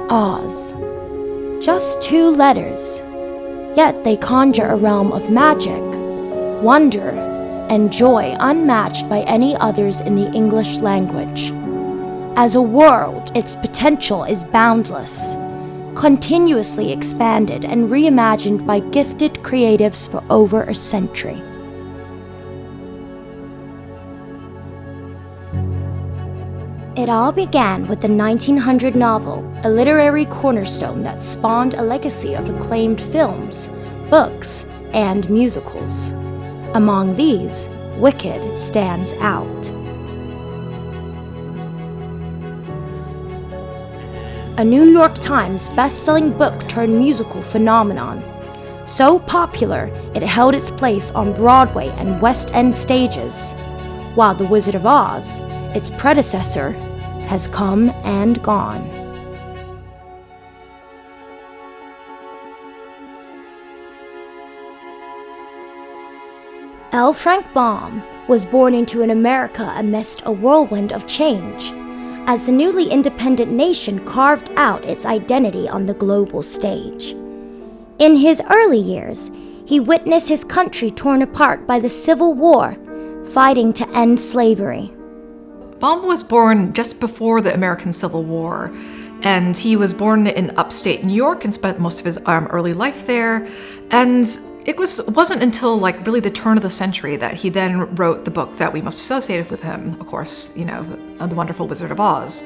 Oz. Just 2 letters, yet they conjure a realm of magic, wonder, and joy unmatched by any others in the English language. As a world, its potential is boundless, continuously expanded and reimagined by gifted creatives for over a century. It all began with the 1900 novel, a literary cornerstone that spawned a legacy of acclaimed films, books, and musicals. Among these, Wicked stands out. A New York Times best-selling book turned musical phenomenon. So popular, it held its place on Broadway and West End stages, while The Wizard of Oz, its predecessor, has come and gone. L. Frank Baum was born into an America amidst a whirlwind of change, as the newly independent nation carved out its identity on the global stage. In his early years, he witnessed his country torn apart by the Civil War, fighting to end slavery. Baum was born just before the American Civil War, and he was born in upstate New York and spent most of his early life there. And it wasn't until really the turn of the century that he then wrote the book that we most associated with him, of course, the Wonderful Wizard of Oz.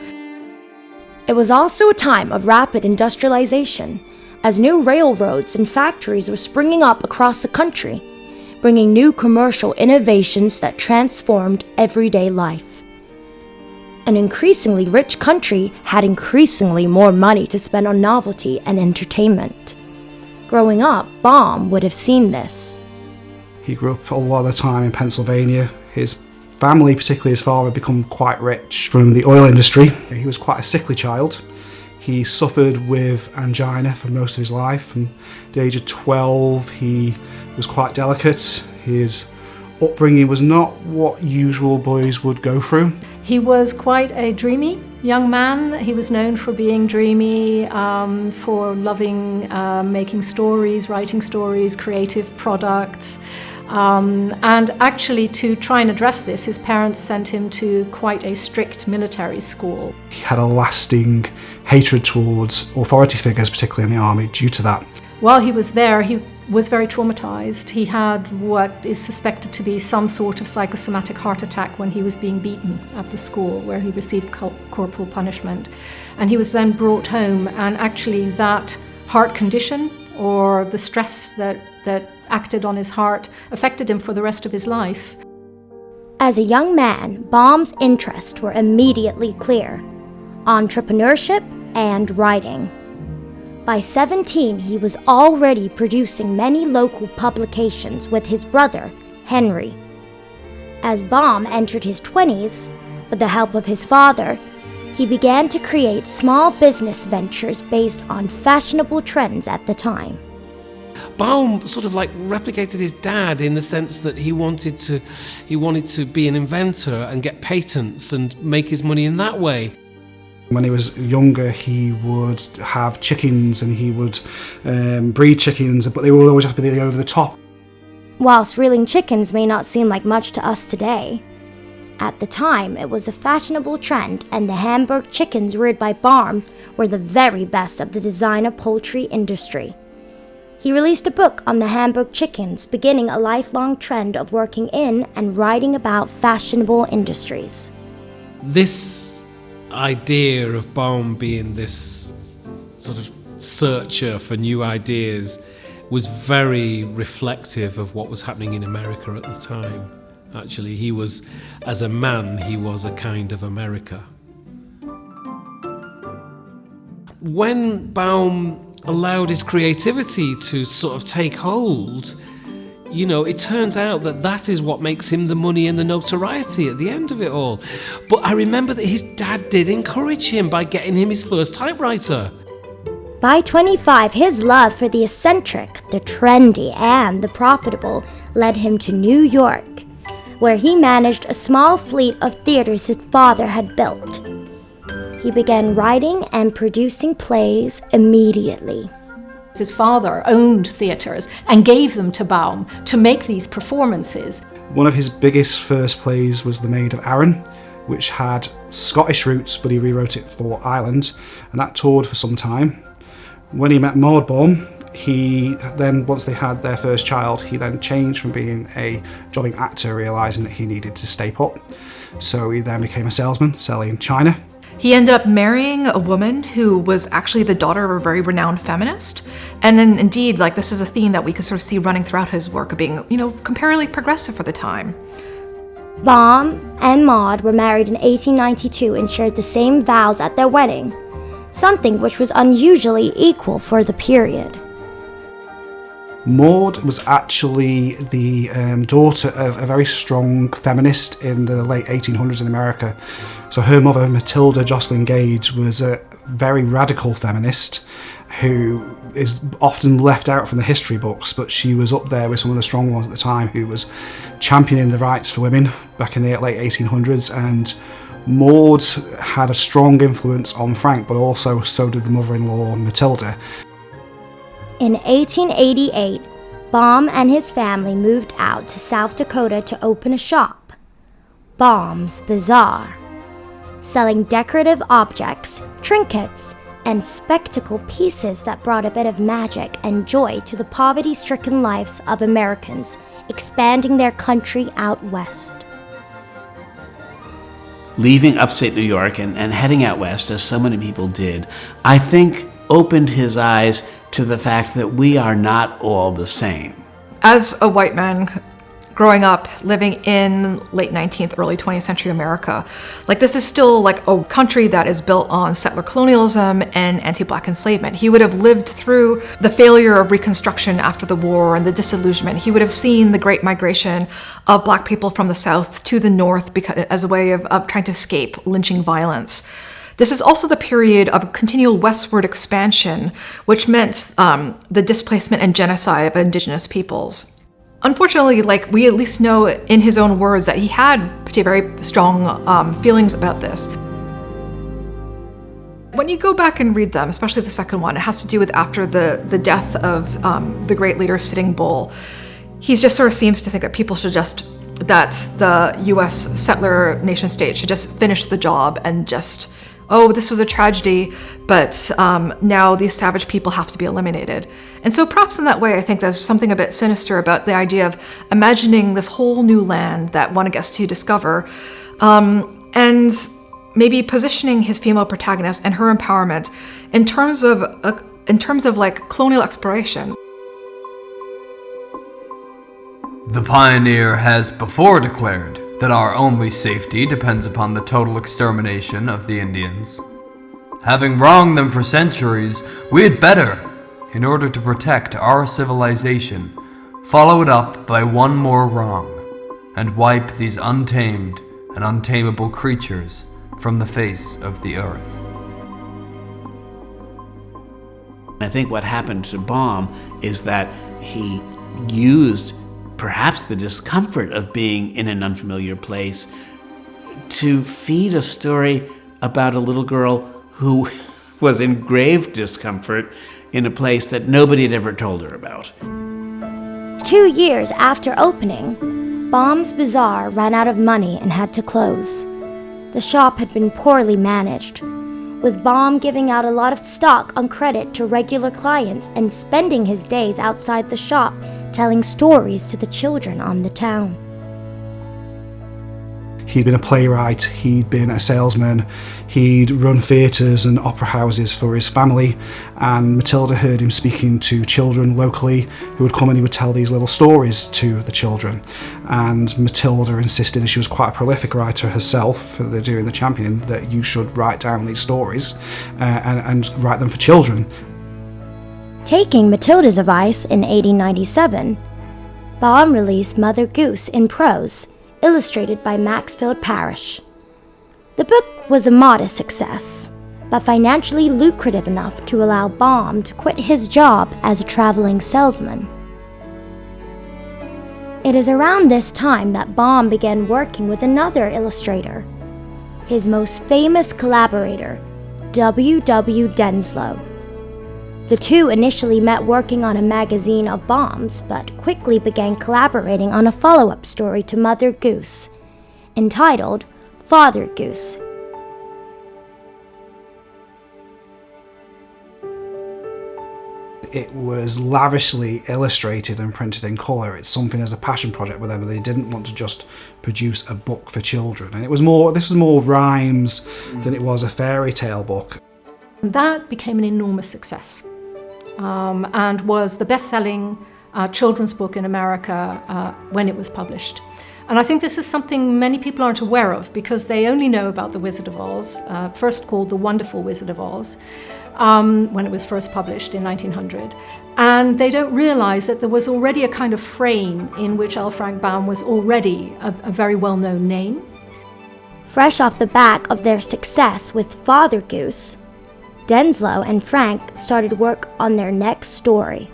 It was also a time of rapid industrialization, as new railroads and factories were springing up across the country, bringing new commercial innovations that transformed everyday life. An increasingly rich country had increasingly more money to spend on novelty and entertainment. Growing up, Baum would have seen this. He grew up a lot of the time in Pennsylvania. His family, particularly his father, had become quite rich from the oil industry. He was quite a sickly child. He suffered with angina for most of his life. From the age of 12, he was quite delicate. His upbringing was not what usual boys would go through. He was quite a dreamy young man. He was known for being dreamy, for loving making stories, writing stories, creative products. And actually, to try and address this, his parents sent him to quite a strict military school. He had a lasting hatred towards authority figures, particularly in the army, due to that. While he was there, he was very traumatized. He had what is suspected to be some sort of psychosomatic heart attack when he was being beaten at the school where he received corporal punishment. And he was then brought home, and actually that heart condition or the stress that acted on his heart affected him for the rest of his life. As a young man, Baum's interests were immediately clear: entrepreneurship and writing. By 17, he was already producing many local publications with his brother, Henry. As Baum entered his 20s, with the help of his father, he began to create small business ventures based on fashionable trends at the time. Baum sort of replicated his dad in the sense that he wanted to be an inventor and get patents and make his money in that way. When he was younger, he would have chickens and he would breed chickens, but they would always have to be over the top. Whilst rearing chickens may not seem like much to us today, at the time it was a fashionable trend, and the Hamburg chickens reared by Baum were the very best of the designer poultry industry. He released a book on the Hamburg chickens, beginning a lifelong trend of working in and writing about fashionable industries. This idea of Baum being this sort of searcher for new ideas was very reflective of what was happening in America at the time. Actually, he was, as a man, he was a kind of America. When Baum allowed his creativity to sort of take hold, it turns out that is what makes him the money and the notoriety at the end of it all. But I remember that his dad did encourage him by getting him his first typewriter. By 25, his love for the eccentric, the trendy, and the profitable led him to New York, where he managed a small fleet of theaters his father had built. He began writing and producing plays immediately. His father owned theatres and gave them to Baum to make these performances. One of his biggest first plays was The Maid of Arran, which had Scottish roots, but he rewrote it for Ireland, and that toured for some time. When he met Maud Baum, he then, once they had their first child, he then changed from being a jobbing actor, realising that he needed to stay put. So he then became a salesman, selling china. He ended up marrying a woman who was actually the daughter of a very renowned feminist. And then indeed, like, this is a theme that we could sort of see running throughout his work of being, comparatively progressive for the time. Baum and Maud were married in 1892 and shared the same vows at their wedding, something which was unusually equal for the period. Maud was actually the daughter of a very strong feminist in the late 1800s in America. So her mother, Matilda Jocelyn Gage, was a very radical feminist who is often left out from the history books, but she was up there with some of the strong ones at the time, who was championing the rights for women back in the late 1800s. And Maud had a strong influence on Frank, but also so did the mother-in-law, Matilda. In 1888, Baum and his family moved out to South Dakota to open a shop, Baum's Bazaar, selling decorative objects, trinkets, and spectacle pieces that brought a bit of magic and joy to the poverty-stricken lives of Americans expanding their country out west. Leaving upstate New York and heading out west, as so many people did, I think opened his eyes to the fact that we are not all the same. As a white man growing up, living in late 19th, early 20th century America, this is still a country that is built on settler colonialism and anti-black enslavement. He would have lived through the failure of Reconstruction after the war and the disillusionment. He would have seen the great migration of black people from the South to the North as a way of trying to escape lynching violence. This is also the period of continual westward expansion, which meant the displacement and genocide of indigenous peoples. Unfortunately, we at least know in his own words that he had very strong feelings about this. When you go back and read them, especially the second one, it has to do with after the death of the great leader Sitting Bull. He just sort of seems to think that people should that the U.S. settler nation state should just finish the job and just, this was a tragedy, but now these savage people have to be eliminated. And so perhaps in that way, I think there's something a bit sinister about the idea of imagining this whole new land that one gets to discover, and maybe positioning his female protagonist and her empowerment in terms of colonial exploration. The pioneer has before declared that our only safety depends upon the total extermination of the Indians. Having wronged them for centuries, we had better, in order to protect our civilization, follow it up by one more wrong, and wipe these untamed and untamable creatures from the face of the earth. I think what happened to Baum is that he used perhaps the discomfort of being in an unfamiliar place to feed a story about a little girl who was in grave discomfort in a place that nobody had ever told her about. 2 years after opening, Baum's Bazaar ran out of money and had to close. The shop had been poorly managed, with Baum giving out a lot of stock on credit to regular clients and spending his days outside the shop telling stories to the children on the town. He'd been a playwright, he'd been a salesman, he'd run theatres and opera houses for his family, and Matilda heard him speaking to children locally who would come and he would tell these little stories to the children. And Matilda insisted, and she was quite a prolific writer herself, doing the Champion, that you should write down these stories and write them for children. Taking Matilda's advice in 1897, Baum released Mother Goose in prose, illustrated by Maxfield Parrish. The book was a modest success, but financially lucrative enough to allow Baum to quit his job as a traveling salesman. It is around this time that Baum began working with another illustrator. His most famous collaborator, W. Denslow. The two initially met working on a magazine of bombs, but quickly began collaborating on a follow-up story to Mother Goose, entitled Father Goose. It was lavishly illustrated and printed in colour. It's something as a passion project with them. They didn't want to just produce a book for children, and this was more rhymes than it was a fairy tale book. That became an enormous success, and was the best-selling children's book in America when it was published. And I think this is something many people aren't aware of, because they only know about The Wizard of Oz, first called The Wonderful Wizard of Oz, when it was first published in 1900. And they don't realize that there was already a kind of frame in which L. Frank Baum was already a very well-known name. Fresh off the back of their success with Father Goose, Denslow and Frank started work on their next story.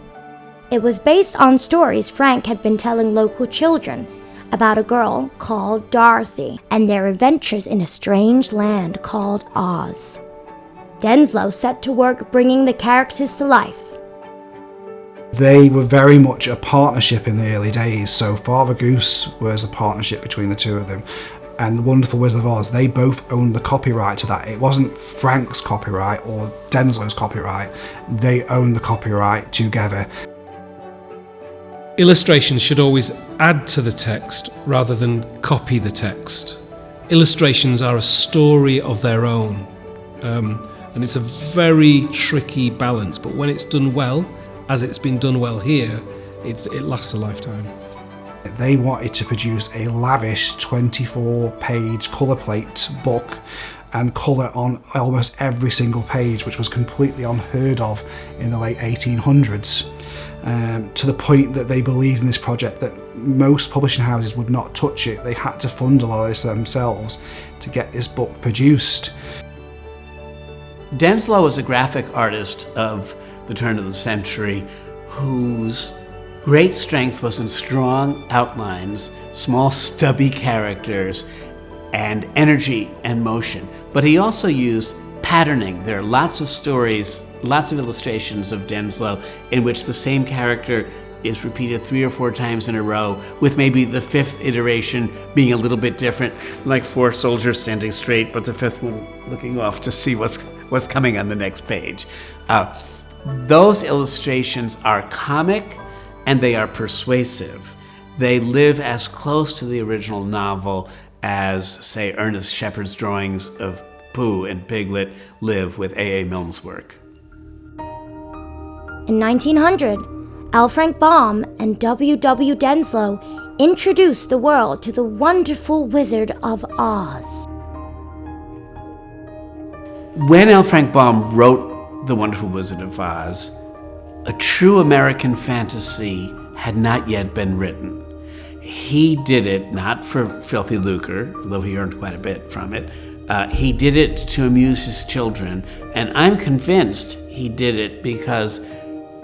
It was based on stories Frank had been telling local children about a girl called Dorothy and their adventures in a strange land called Oz. Denslow set to work bringing the characters to life. They were very much a partnership in the early days, so Father Goose was a partnership between the two of them. And The Wonderful Wizard of Oz, they both owned the copyright to that. It wasn't Frank's copyright or Denslow's copyright. They owned the copyright together. Illustrations should always add to the text rather than copy the text. Illustrations are a story of their own, and it's a very tricky balance, but when it's done well, as it's been done well here, it lasts a lifetime. They wanted to produce a lavish 24-page colour plate book and colour on almost every single page, which was completely unheard of in the late 1800s. To the point that they believed in this project that most publishing houses would not touch it. They had to fund a lot of this themselves to get this book produced. Denslow was a graphic artist of the turn of the century whose great strength was in strong outlines, small stubby characters, and energy and motion. But he also used patterning. There are lots of stories, lots of illustrations of Denslow in which the same character is repeated 3 or 4 times in a row, with maybe the 5th iteration being a little bit different, like 4 soldiers standing straight, but the 5th one looking off to see what's coming on the next page. Those illustrations are comic and they are persuasive. They live as close to the original novel as, say, Ernest Shepard's drawings of Pooh and Piglet live with A.A. Milne's work. In 1900, L. Frank Baum and W. Denslow introduced the world to the Wonderful Wizard of Oz. When L. Frank Baum wrote The Wonderful Wizard of Oz, a true American fantasy had not yet been written. He did it not for filthy lucre, though he earned quite a bit from it. He did it to amuse his children, and I'm convinced he did it because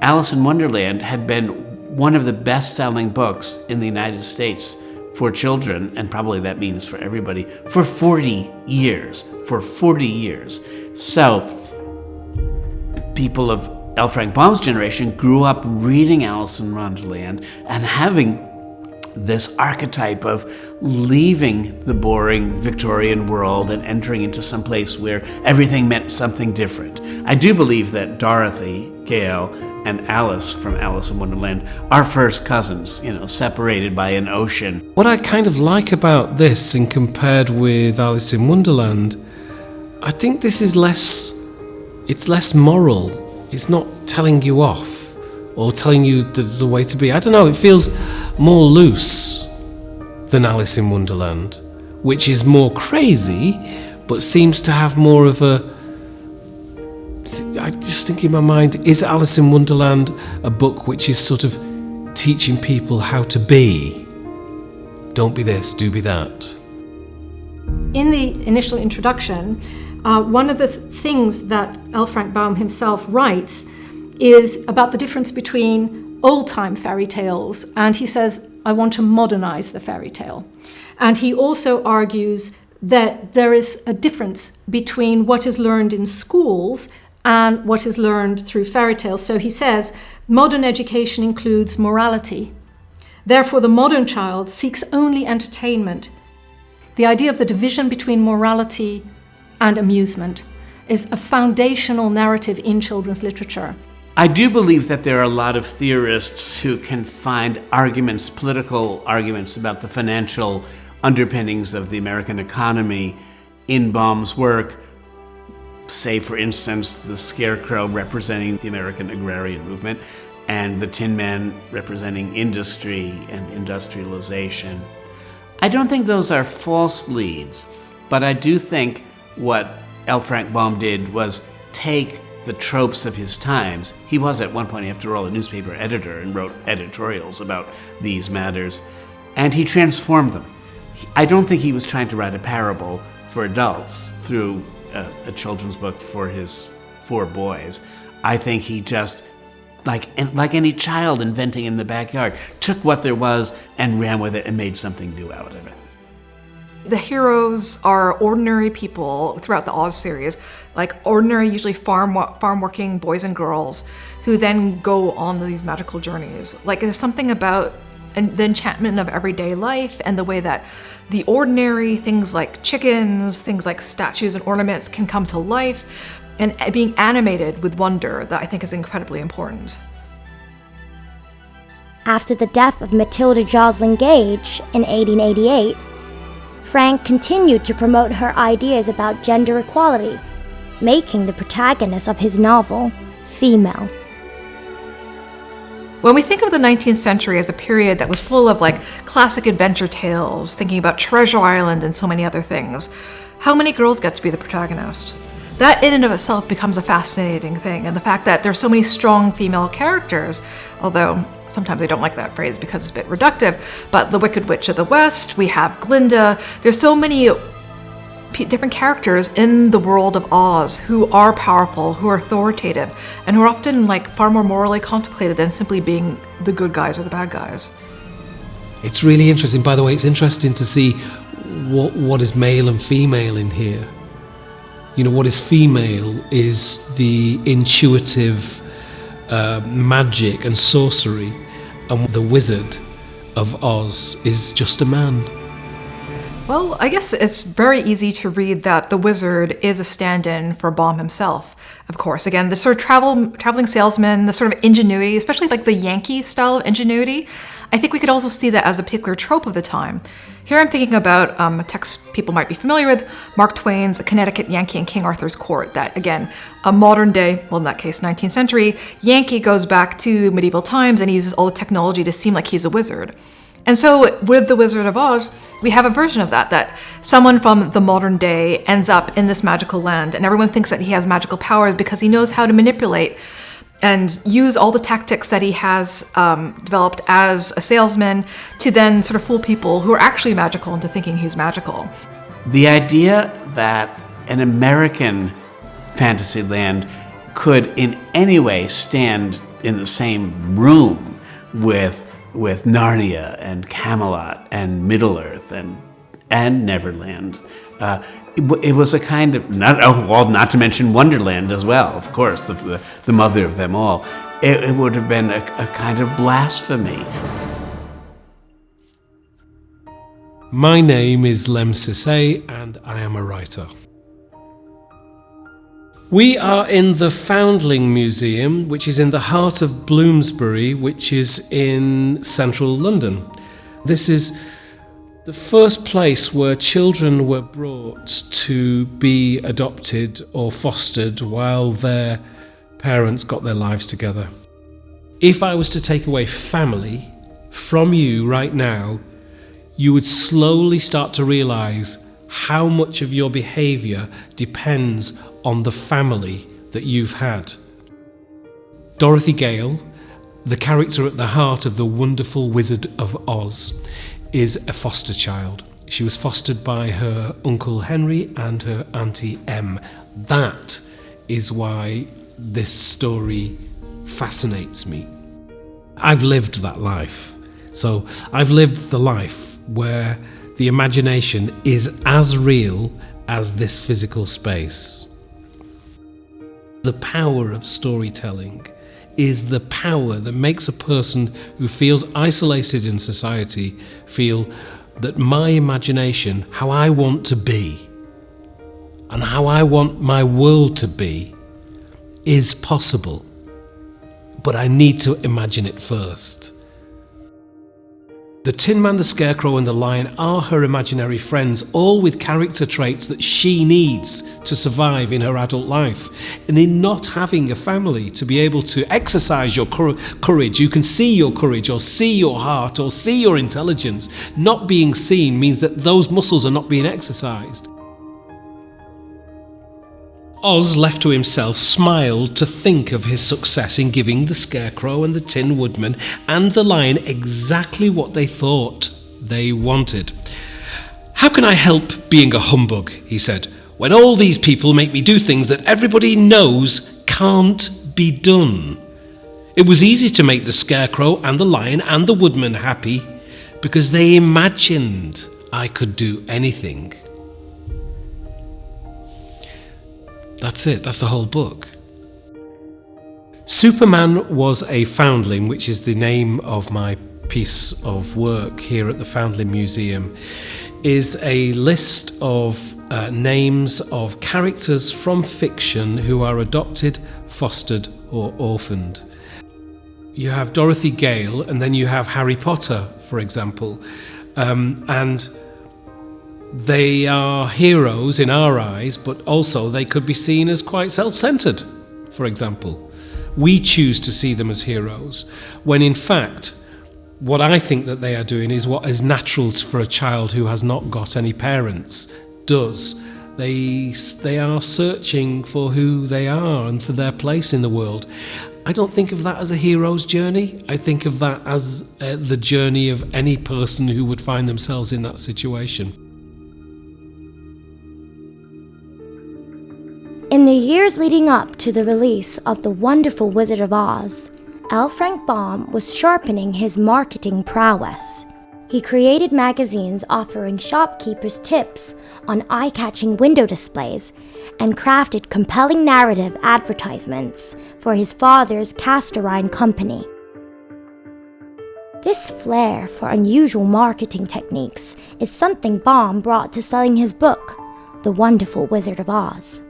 Alice in Wonderland had been one of the best-selling books in the United States for children, and probably that means for everybody, for 40 years. For 40 years. So, people of L. Frank Baum's generation grew up reading Alice in Wonderland and having this archetype of leaving the boring Victorian world and entering into some place where everything meant something different. I do believe that Dorothy, Gale, and Alice from Alice in Wonderland are first cousins, separated by an ocean. What I kind of like about this, and compared with Alice in Wonderland, I think this is less moral. It's not telling you off or telling you there's a way to be. I don't know, it feels more loose than Alice in Wonderland, which is more crazy, but seems to have more of a... I just think in my mind, is Alice in Wonderland a book which is sort of teaching people how to be? Don't be this, do be that. In the initial introduction, one of the things that L. Frank Baum himself writes is about the difference between old-time fairy tales, and he says, I want to modernize the fairy tale. And he also argues that there is a difference between what is learned in schools and what is learned through fairy tales. So he says, modern education includes morality. Therefore, the modern child seeks only entertainment. The idea of the division between morality and amusement is a foundational narrative in children's literature. I do believe that there are a lot of theorists who can find arguments, political arguments about the financial underpinnings of the American economy in Baum's work. Say, for instance, the scarecrow representing the American agrarian movement and the Tin Man representing industry and industrialization. I don't think those are false leads, but I do think what L. Frank Baum did was take the tropes of his times. He was at one point, after all, a newspaper editor and wrote editorials about these matters, and he transformed them. I don't think he was trying to write a parable for adults through a children's book for his 4 boys. I think he just, like any child inventing in the backyard, took what there was and ran with it and made something new out of it. The heroes are ordinary people throughout the Oz series, like ordinary, usually farm-working boys and girls who then go on these magical journeys. Like, there's something about the enchantment of everyday life and the way that the ordinary things like chickens, things like statues and ornaments can come to life and being animated with wonder that I think is incredibly important. After the death of Matilda Joslyn Gage in 1888, Frank continued to promote her ideas about gender equality, making the protagonist of his novel female. When we think of the 19th century as a period that was full of classic adventure tales, thinking about Treasure Island and so many other things, how many girls get to be the protagonist? That in and of itself becomes a fascinating thing, and the fact that there's so many strong female characters, although sometimes I don't like that phrase because it's a bit reductive, but the Wicked Witch of the West, we have Glinda, there's so many different characters in the world of Oz who are powerful, who are authoritative, and who are often far more morally contemplated than simply being the good guys or the bad guys. It's really interesting. By the way, it's interesting to see what is male and female in here. You know, what is female is the intuitive magic and sorcery, and the Wizard of Oz is just a man. Well, I guess it's very easy to read that the wizard is a stand-in for Baum himself, of course. Again, the sort of traveling salesman, the sort of ingenuity, especially the Yankee style of ingenuity, I think we could also see that as a particular trope of the time. Here I'm thinking about a text people might be familiar with, Mark Twain's A Connecticut Yankee in King Arthur's Court, that, again, a modern day, well in that case 19th century, Yankee goes back to medieval times and he uses all the technology to seem like he's a wizard. And so with The Wizard of Oz, we have a version of that someone from the modern day ends up in this magical land and everyone thinks that he has magical powers because he knows how to manipulate and use all the tactics that he has developed as a salesman to then sort of fool people who are actually magical into thinking he's magical. The idea that an American fantasy land could in any way stand in the same room with Narnia and Camelot and Middle-earth and Neverland. It was a kind of, not to mention Wonderland as well, of course, the mother of them all. It would have been a kind of blasphemy. My name is Lem Sissay and I am a writer. We are in the Foundling Museum, which is in the heart of Bloomsbury, which is in central London. This is the first place where children were brought to be adopted or fostered while their parents got their lives together. If I was to take away family from you right now, you would slowly start to realize how much of your behavior depends on the family that you've had. Dorothy Gale, the character at the heart of The Wonderful Wizard of Oz, is a foster child. She was fostered by her Uncle Henry and her Auntie Em. That is why this story fascinates me. I've lived that life. So I've lived the life where the imagination is as real as this physical space. The power of storytelling is the power that makes a person who feels isolated in society feel that my imagination, how I want to be, and how I want my world to be, is possible. But I need to imagine it first. The Tin Man, the Scarecrow and the Lion are her imaginary friends, all with character traits that she needs to survive in her adult life. And in not having a family to be able to exercise your courage, you can see your courage or see your heart or see your intelligence. Not being seen means that those muscles are not being exercised. Oz, left to himself, smiled to think of his success in giving the Scarecrow and the Tin Woodman and the Lion exactly what they thought they wanted. "How can I help being a humbug," he said, "when all these people make me do things that everybody knows can't be done?" It was easy to make the Scarecrow and the Lion and the Woodman happy because they imagined I could do anything. That's it, that's the whole book. Superman Was a Foundling, which is the name of my piece of work here at the Foundling Museum, is a list of names of characters from fiction who are adopted, fostered or orphaned. You have Dorothy Gale and then you have Harry Potter, for example, and they are heroes in our eyes, but also they could be seen as quite self-centered, for example. We choose to see them as heroes, when in fact, what I think that they are doing is what is natural for a child who has not got any parents does. They are searching for who they are and for their place in the world. I don't think of that as a hero's journey. I think of that as the journey of any person who would find themselves in that situation. In the years leading up to the release of The Wonderful Wizard of Oz, L. Frank Baum was sharpening his marketing prowess. He created magazines offering shopkeepers tips on eye-catching window displays and crafted compelling narrative advertisements for his father's cast-iron company. This flair for unusual marketing techniques is something Baum brought to selling his book, The Wonderful Wizard of Oz.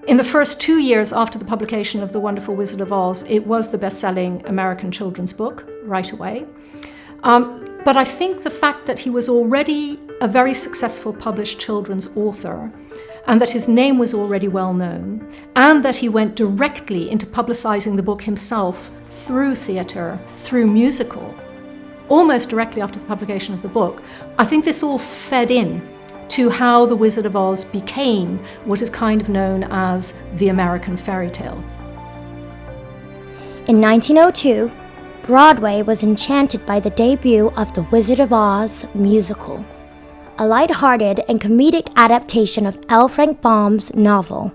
In the first 2 years after the publication of The Wonderful Wizard of Oz, it was the best-selling American children's book right away. But I think the fact that he was already a very successful published children's author, and that his name was already well known, and that he went directly into publicizing the book himself through theatre, through musical, almost directly after the publication of the book, I think this all fed in to how The Wizard of Oz became what is kind of known as the American fairy tale. In 1902, Broadway was enchanted by the debut of The Wizard of Oz musical, a light-hearted and comedic adaptation of L. Frank Baum's novel.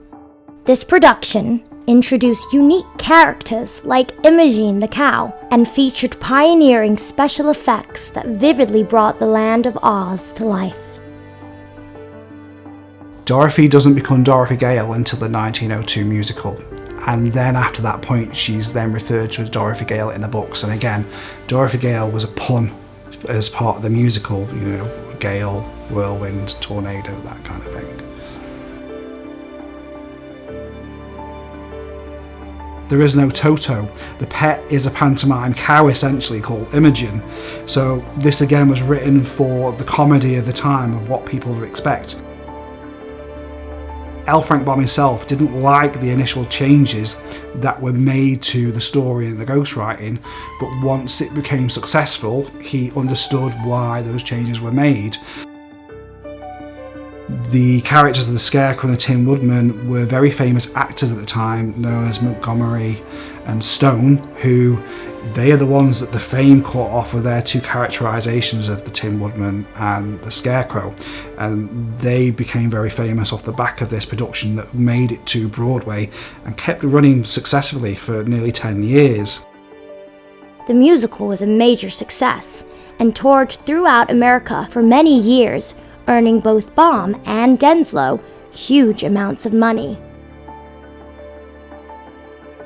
This production introduced unique characters like Imogen the cow and featured pioneering special effects that vividly brought the land of Oz to life. Dorothy doesn't become Dorothy Gale until the 1902 musical, and then after that point she's then referred to as Dorothy Gale in the books. And again, Dorothy Gale was a pun as part of the musical, gale, whirlwind, tornado, that kind of thing. There is no Toto. The pet is a pantomime cow essentially called Imogen. So this again was written for the comedy of the time of what people would expect. L. Frank Baum himself didn't like the initial changes that were made to the story and the ghostwriting, but once it became successful, he understood why those changes were made. The characters of the Scarecrow and the Tin Woodman were very famous actors at the time, known as Montgomery and Stone, who they are the ones that the fame caught off of their two characterizations of the Tin Woodman and the Scarecrow, and they became very famous off the back of this production that made it to Broadway and kept running successfully for nearly 10 years. The musical was a major success, and toured throughout America for many years, earning both Baum and Denslow huge amounts of money.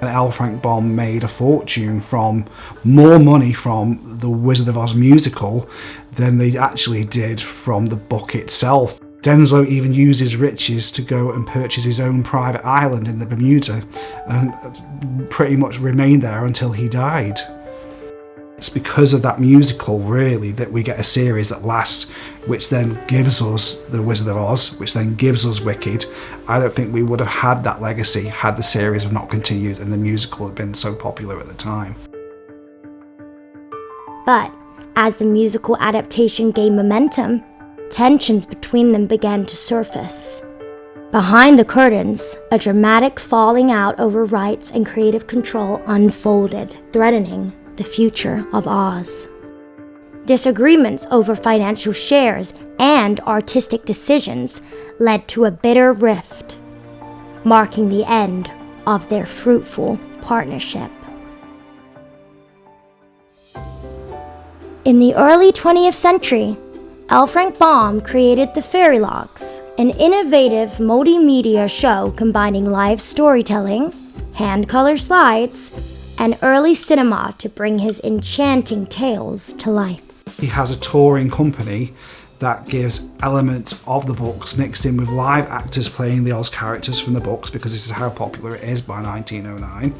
L. Frank Baum made a fortune from more money from the Wizard of Oz musical than they actually did from the book itself. Denslow even used his riches to go and purchase his own private island in the Bermuda and pretty much remained there until he died. It's because of that musical, really, that we get a series that lasts, which then gives us The Wizard of Oz, which then gives us Wicked. I don't think we would have had that legacy had the series have not continued and the musical had been so popular at the time. But as the musical adaptation gained momentum, tensions between them began to surface. Behind the curtains, a dramatic falling out over rights and creative control unfolded, threatening the future of Oz. Disagreements over financial shares and artistic decisions led to a bitter rift, marking the end of their fruitful partnership. In the early 20th century, L. Frank Baum created the Fairy Logs, an innovative multimedia show combining live storytelling, hand-color slides, and early cinema to bring his enchanting tales to life. He has a touring company that gives elements of the books mixed in with live actors playing the Oz characters from the books, because this is how popular it is by 1909,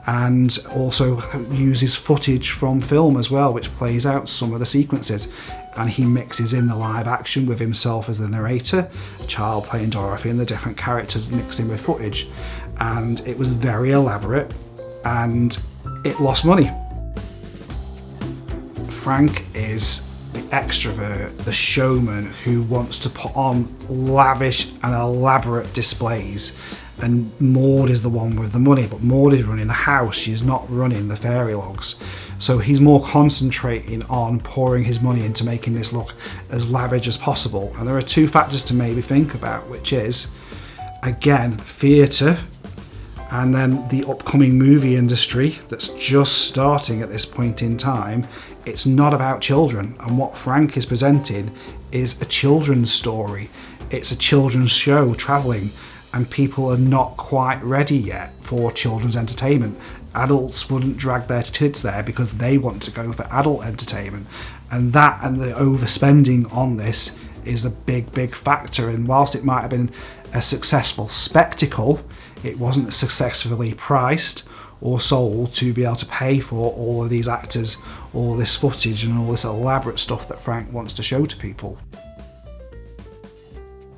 and also uses footage from film as well, which plays out some of the sequences, and he mixes in the live action with himself as the narrator, a child playing Dorothy, and the different characters mixed in with footage, and it was very elaborate and it lost money. Frank is the extrovert, the showman who wants to put on lavish and elaborate displays, and Maud is the one with the money, but Maud is running the house, she's not running the Fairy Logs. So he's more concentrating on pouring his money into making this look as lavish as possible. And there are two factors to maybe think about, which is, again, theatre, and then the upcoming movie industry that's just starting at this point in time. It's not about children, and what Frank is presenting is a children's story. It's a children's show travelling, and people are not quite ready yet for children's entertainment. Adults wouldn't drag their kids there because they want to go for adult entertainment, and that and the overspending on this is a big factor. And whilst it might have been a successful spectacle, it wasn't successfully priced or sold to be able to pay for all of these actors, all this footage and all this elaborate stuff that Frank wants to show to people.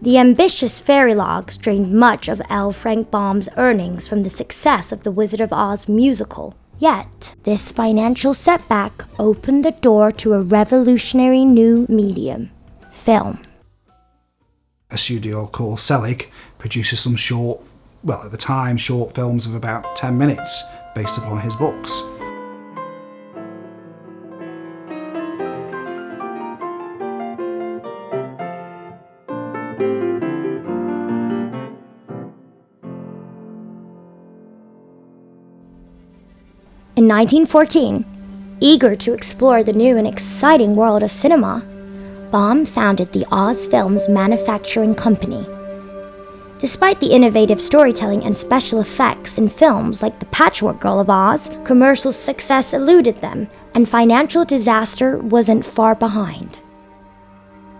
The ambitious Fairy Logs drained much of L. Frank Baum's earnings from the success of the Wizard of Oz musical. Yet, this financial setback opened the door to a revolutionary new medium, film. A studio called Selig produces some short films of about 10 minutes based upon his books. In 1914, eager to explore the new and exciting world of cinema, Baum founded the Oz Films Manufacturing Company. Despite the innovative storytelling and special effects in films like The Patchwork Girl of Oz, commercial success eluded them, and financial disaster wasn't far behind.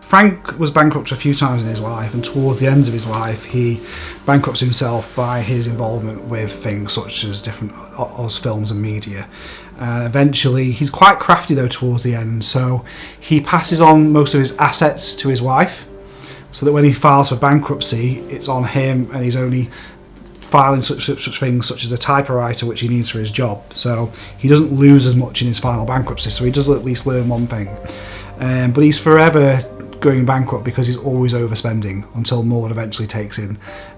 Frank was bankrupt a few times in his life, and toward the end of his life he bankrupts himself by his involvement with things such as different Oz films and media. And eventually, he's quite crafty though towards the end, so he passes on most of his assets to his wife, so that when he files for bankruptcy, it's on him, and he's only filing such things such as a typewriter which he needs for his job. So he doesn't lose as much in his final bankruptcy, so he does at least learn one thing. But he's forever going bankrupt because he's always overspending until Maud eventually takes in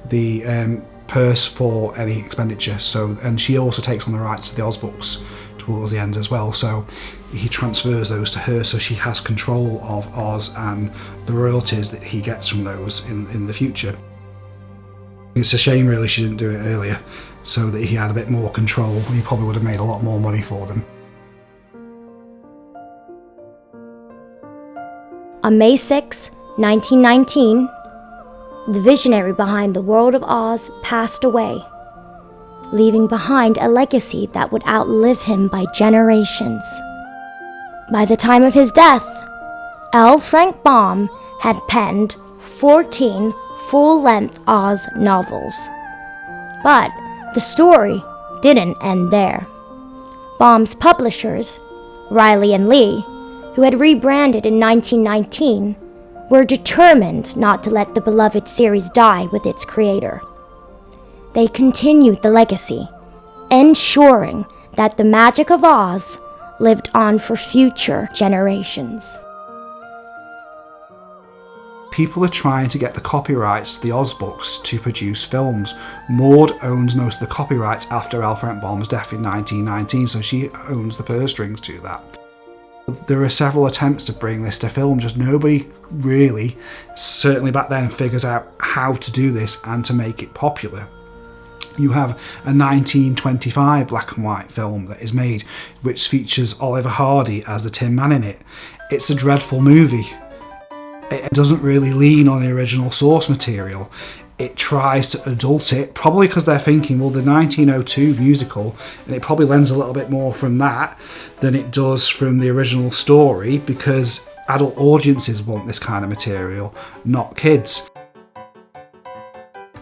the purse for any expenditure. So, and she also takes on the rights to the Oz books towards the end as well. So he transfers those to her, so she has control of Oz and the royalties that he gets from those in the future. It's a shame really she didn't do it earlier, so that he had a bit more control. He probably would have made a lot more money for them. On May 6, 1919, the visionary behind the World of Oz passed away, leaving behind a legacy that would outlive him by generations. By the time of his death, L. Frank Baum had penned 14 full-length Oz novels. But the story didn't end there. Baum's publishers, Riley and Lee, who had rebranded in 1919, were determined not to let the beloved series die with its creator. They continued the legacy, ensuring that the magic of Oz lived on for future generations. People are trying to get the copyrights to the Oz books to produce films. Maud owns most of the copyrights after L. Frank Baum's death in 1919, so she owns the purse strings to that. There are several attempts to bring this to film, just nobody really, certainly back then, figures out how to do this and to make it popular. You have a 1925 black and white film that is made, which features Oliver Hardy as the Tin Man in it. It's a dreadful movie. It doesn't really lean on the original source material. It tries to adult it, probably because they're thinking, well, the 1902 musical, and it probably lends a little bit more from that than it does from the original story, because adult audiences want this kind of material, not kids.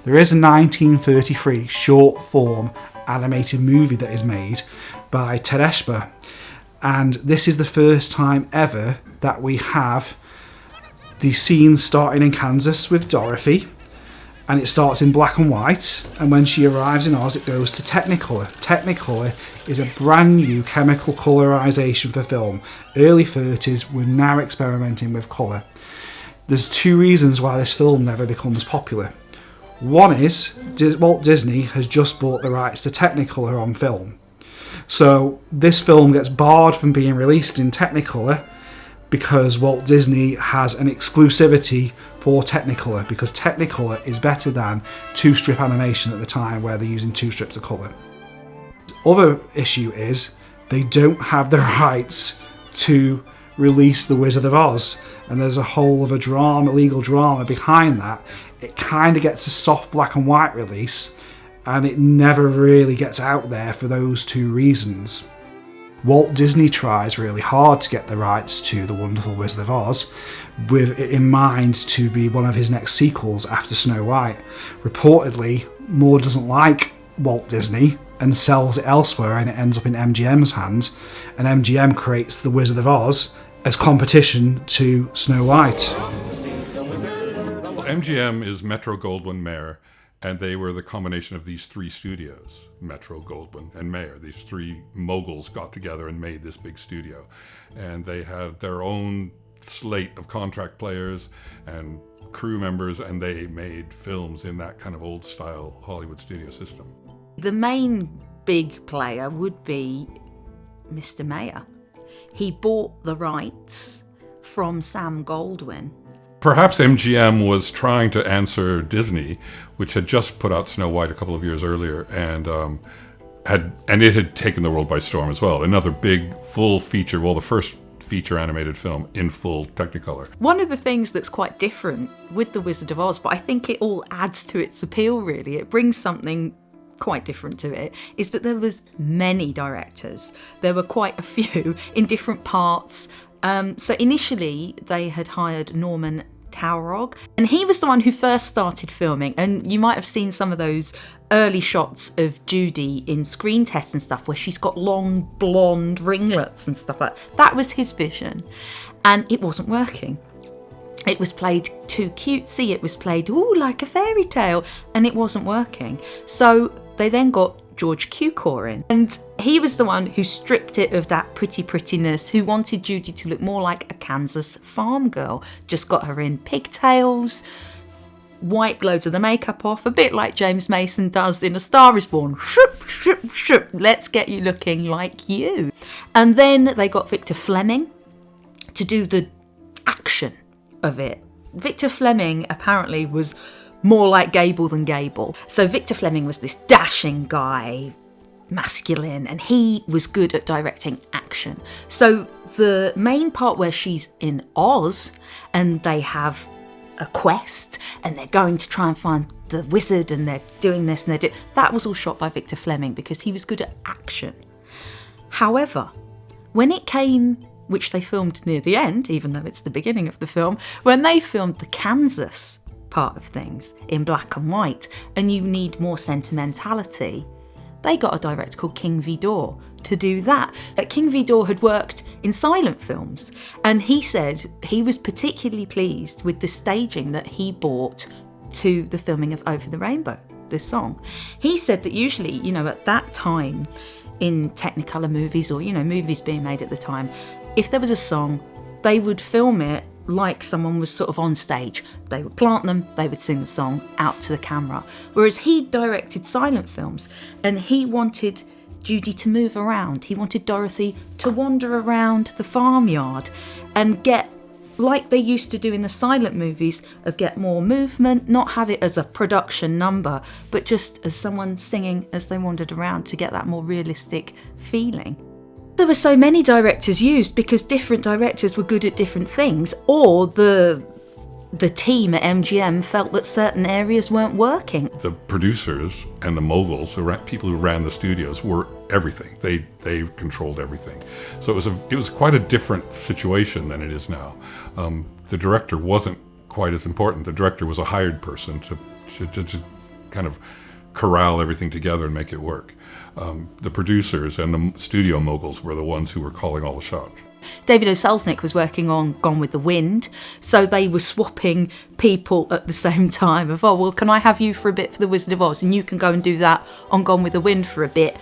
There is a 1933 short form animated movie that is made by Ted Esper, and this is the first time ever that we have the scene starting in Kansas with Dorothy, and it starts in black and white, and when she arrives in Oz it goes to Technicolor. Technicolor is a brand new chemical colorization for film. Early 30s, we're now experimenting with colour. There's two reasons why this film never becomes popular. One is Walt Disney has just bought the rights to Technicolor on film. So this film gets barred from being released in Technicolor because Walt Disney has an exclusivity for Technicolor, because Technicolor is better than two-strip animation at the time where they're using two strips of colour. The other issue is they don't have the rights to release The Wizard of Oz, and there's a whole of a drama, legal drama behind that. It kind of gets a soft black and white release, and it never really gets out there for those two reasons. Walt Disney tries really hard to get the rights to The Wonderful Wizard of Oz, with it in mind to be one of his next sequels after Snow White. Reportedly, Maud doesn't like Walt Disney and sells it elsewhere, and it ends up in MGM's hands, and MGM creates The Wizard of Oz as competition to Snow White. MGM is Metro-Goldwyn-Mayer, and they were the combination of these three studios, Metro, Goldwyn, and Mayer. These three moguls got together and made this big studio. And they had their own slate of contract players and crew members, and they made films in that kind of old-style Hollywood studio system. The main big player would be Mr. Mayer. He bought the rights from Sam Goldwyn. Perhaps MGM was trying to answer Disney, which had just put out Snow White a couple of years earlier, and it had taken the world by storm as well. Another big full feature, well, the first feature animated film in full Technicolor. One of the things that's quite different with The Wizard of Oz, but I think it all adds to its appeal really, it brings something quite different to it, is that there was many directors. There were quite a few in different parts. So initially they had hired Norman Taurog, and he was the one who first started filming, and you might have seen some of those early shots of Judy in screen tests and stuff where she's got long blonde ringlets and stuff like that. That was his vision, and it wasn't working. It was played too cutesy, it was played like a fairy tale, and it wasn't working. So they then got George Cukor in, and he was the one who stripped it of that prettiness, who wanted Judy to look more like a Kansas farm girl. Just got her in pigtails, wiped loads of the makeup off, a bit like James Mason does in A Star Is Born. Shroop, shroop, shroop. Let's get you looking like you. And then they got Victor Fleming to do the action of it. Victor Fleming apparently was more like Gable than Gable. So Victor Fleming was this dashing guy, masculine, and he was good at directing action. So the main part where she's in Oz and they have a quest and they're going to try and find the wizard and they're doing this and that was all shot by Victor Fleming because he was good at action. However, when it came, which they filmed near the end, even though it's the beginning of the film, when they filmed the Kansas part of things in black and white and you need more sentimentality, they got a director called King Vidor to do that. King Vidor had worked in silent films, and he said he was particularly pleased with the staging that he brought to the filming of Over the Rainbow, this song. He said that usually, at that time in Technicolor movies or, movies being made at the time, if there was a song, they would film it like someone was sort of on stage. They would plant them, they would sing the song out to the camera. Whereas he directed silent films and he wanted Judy to move around. He wanted Dorothy to wander around the farmyard and get, like they used to do in the silent movies, get more movement, not have it as a production number, but just as someone singing as they wandered around to get that more realistic feeling. There were so many directors used because different directors were good at different things, or the team at MGM felt that certain areas weren't working. The producers and the moguls, people who ran the studios, were everything. They controlled everything. So it was quite a different situation than it is now. The director wasn't quite as important. The director was a hired person to kind of corral everything together and make it work. The producers and the studio moguls were the ones who were calling all the shots. David O. Selznick was working on Gone with the Wind, so they were swapping people at the same time of, can I have you for a bit for The Wizard of Oz and you can go and do that on Gone with the Wind for a bit.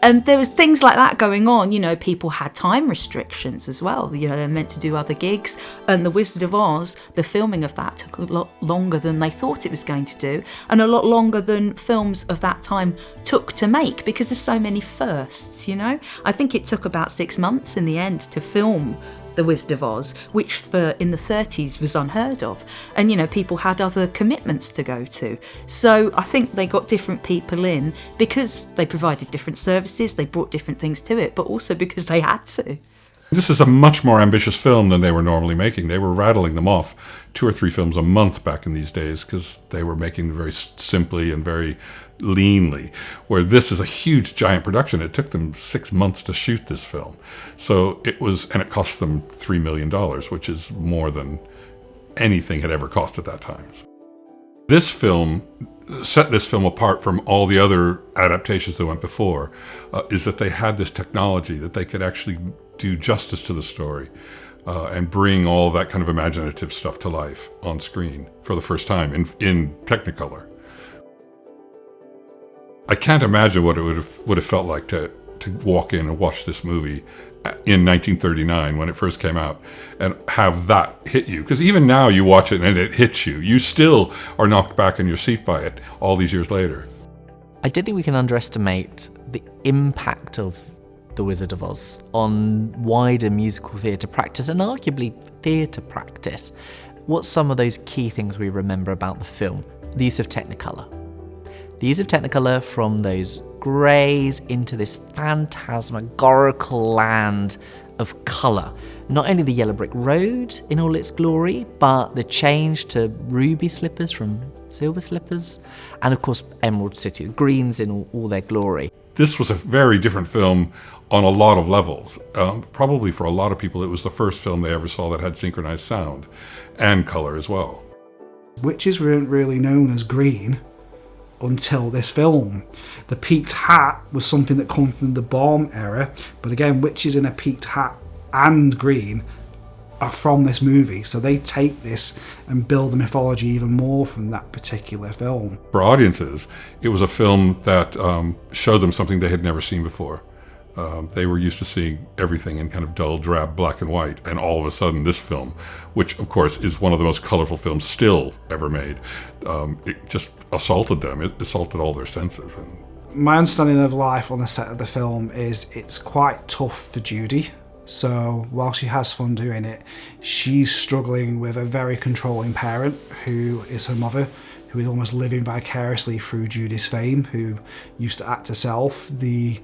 And there was things like that going on. People had time restrictions as well. They're meant to do other gigs. And The Wizard of Oz, the filming of that took a lot longer than they thought it was going to do, and a lot longer than films of that time took to make because of so many firsts, I think it took about 6 months in the end to film The Wizard of Oz, which in the 30s was unheard of. And, people had other commitments to go to. So I think they got different people in because they provided different services, they brought different things to it, but also because they had to. This is a much more ambitious film than they were normally making. They were rattling them off 2 or 3 films a month back in these days because they were making them very simply and very leanly, where this is a huge giant production. It took them 6 months to shoot this film. So it cost them $3 million, which is more than anything had ever cost at that time. This film set this film apart from all the other adaptations that went before, is that they had this technology that they could actually do justice to the story and bring all that kind of imaginative stuff to life on screen for the first time in Technicolor. I can't imagine what it would have felt like to walk in and watch this movie in 1939 when it first came out and have that hit you. Because even now you watch it and it hits you. You still are knocked back in your seat by it all these years later. I don't think we can underestimate the impact of The Wizard of Oz on wider musical theatre practice and arguably theatre practice. What's some of those key things we remember about the film? The use of Technicolor. The use of Technicolor from those greys into this phantasmagorical land of colour. Not only the yellow brick road in all its glory, but the change to ruby slippers from silver slippers, and of course Emerald City, greens in all their glory. This was a very different film on a lot of levels. Probably for a lot of people it was the first film they ever saw that had synchronized sound and colour as well. Witches weren't really known as green until this film. The peaked hat was something that come from the Baum era, but again, witches in a peaked hat and green are from this movie, so they take this and build the mythology even more from that particular film. For audiences, it was a film that showed them something they had never seen before. They were used to seeing everything in kind of dull, drab black and white, and all of a sudden this film, which of course is one of the most colorful films still ever made, it just assaulted them. It assaulted all their senses. And my understanding of life on the set of the film is it's quite tough for Judy. So while she has fun doing it, she's struggling with a very controlling parent who is her mother, who who is almost living vicariously through Judy's fame, who used to act herself. A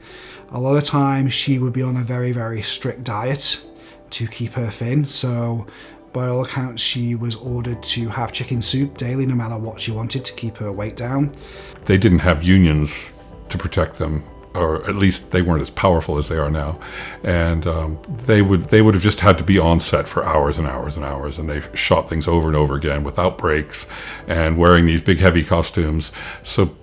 lot of times she would be on a very, very strict diet to keep her thin, so by all accounts she was ordered to have chicken soup daily no matter what she wanted to keep her weight down. They didn't have unions to protect them, or at least they weren't as powerful as they are now, and they would have just had to be on set for hours and hours and hours, and they shot things over and over again without breaks and wearing these big heavy costumes, so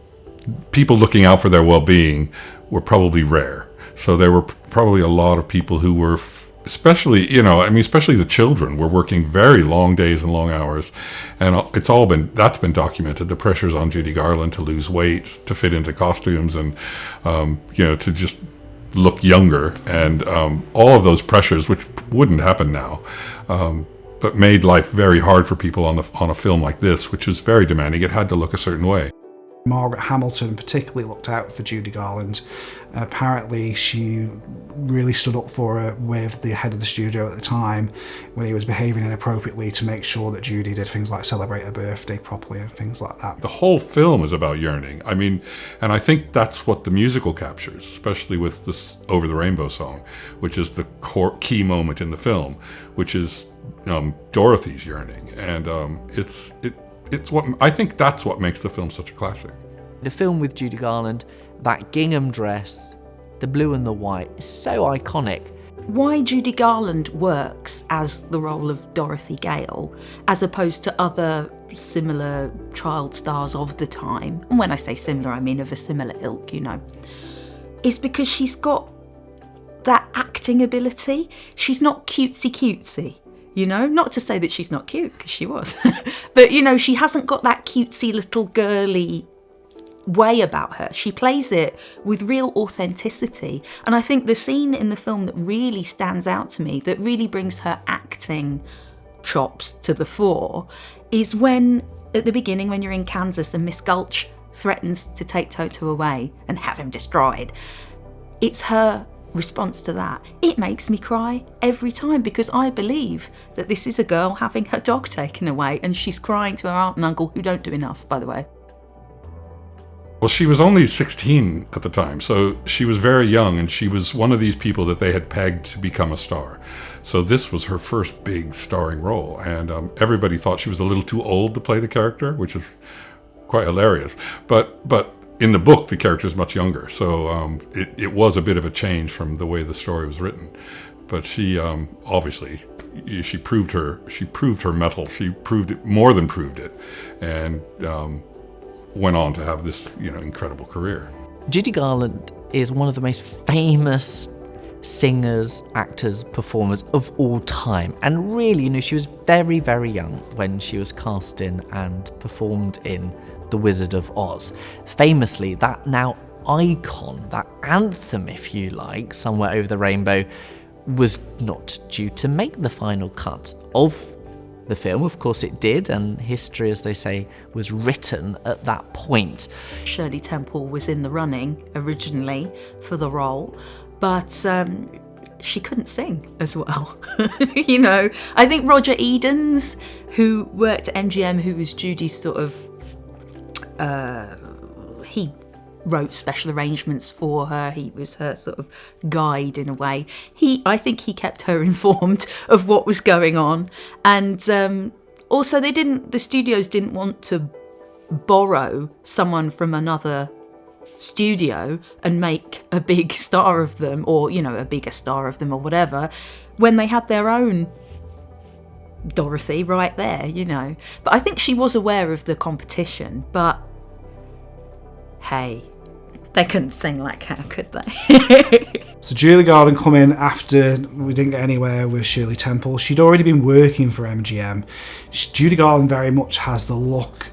people looking out for their well-being were probably rare. So there were probably a lot of people who were especially the children were working very long days and long hours, and that's been documented. The pressures on Judy Garland to lose weight, to fit into costumes, and to just look younger, and all of those pressures, which wouldn't happen now, but made life very hard for people on a film like this, which is very demanding. It had to look a certain way. Margaret Hamilton particularly looked out for Judy Garland. Apparently she really stood up for her with the head of the studio at the time when he was behaving inappropriately, to make sure that Judy did things like celebrate her birthday properly and things like that. The whole film is about yearning. I mean, and I think that's what the musical captures, especially with this Over the Rainbow song, which is the key moment in the film, which is Dorothy's yearning. And it's what I think that's what makes the film such a classic. The film with Judy Garland, that gingham dress, the blue and the white, is so iconic. Why Judy Garland works as the role of Dorothy Gale, as opposed to other similar child stars of the time, and when I say similar, I mean of a similar ilk, is because she's got that acting ability. She's not cutesy. Not to say that she's not cute, because she was. But, she hasn't got that cutesy little girly way about her. She plays it with real authenticity. And I think the scene in the film that really stands out to me, that really brings her acting chops to the fore, is when, at the beginning, when you're in Kansas and Miss Gulch threatens to take Toto away and have him destroyed. It's her response to that. It makes me cry every time, because I believe that this is a girl having her dog taken away, and she's crying to her aunt and uncle, who don't do enough, by the way. Well, she was only 16 at the time, so she was very young, and she was one of these people that they had pegged to become a star. So this was her first big starring role, and everybody thought she was a little too old to play the character, which is quite hilarious. But in the book, the character is much younger, so it was a bit of a change from the way the story was written. But she obviously she proved her mettle. She more than proved it, and went on to have this incredible career. Judy Garland is one of the most famous singers, actors, performers of all time, and really, she was very, very young when she was cast in and performed in The Wizard of Oz. Famously, that now icon, that anthem, if you like, Somewhere Over the Rainbow, was not due to make the final cut of the film. Of course it did, and history, as they say, was written at that point. Shirley Temple was in the running originally for the role, but she couldn't sing as well. I think Roger Edens, who worked at MGM, who was Judy's sort of he wrote special arrangements for her. He was her sort of guide in a way. I think he kept her informed of what was going on. And also the studios didn't want to borrow someone from another studio and make a big star of them, or, a bigger star of them or whatever, when they had their own Dorothy right there, But I think she was aware of the competition, but hey, they couldn't sing like her, could they? So Judy Garland come in after we didn't get anywhere with Shirley Temple. She'd already been working for MGM. Judy Garland very much has the look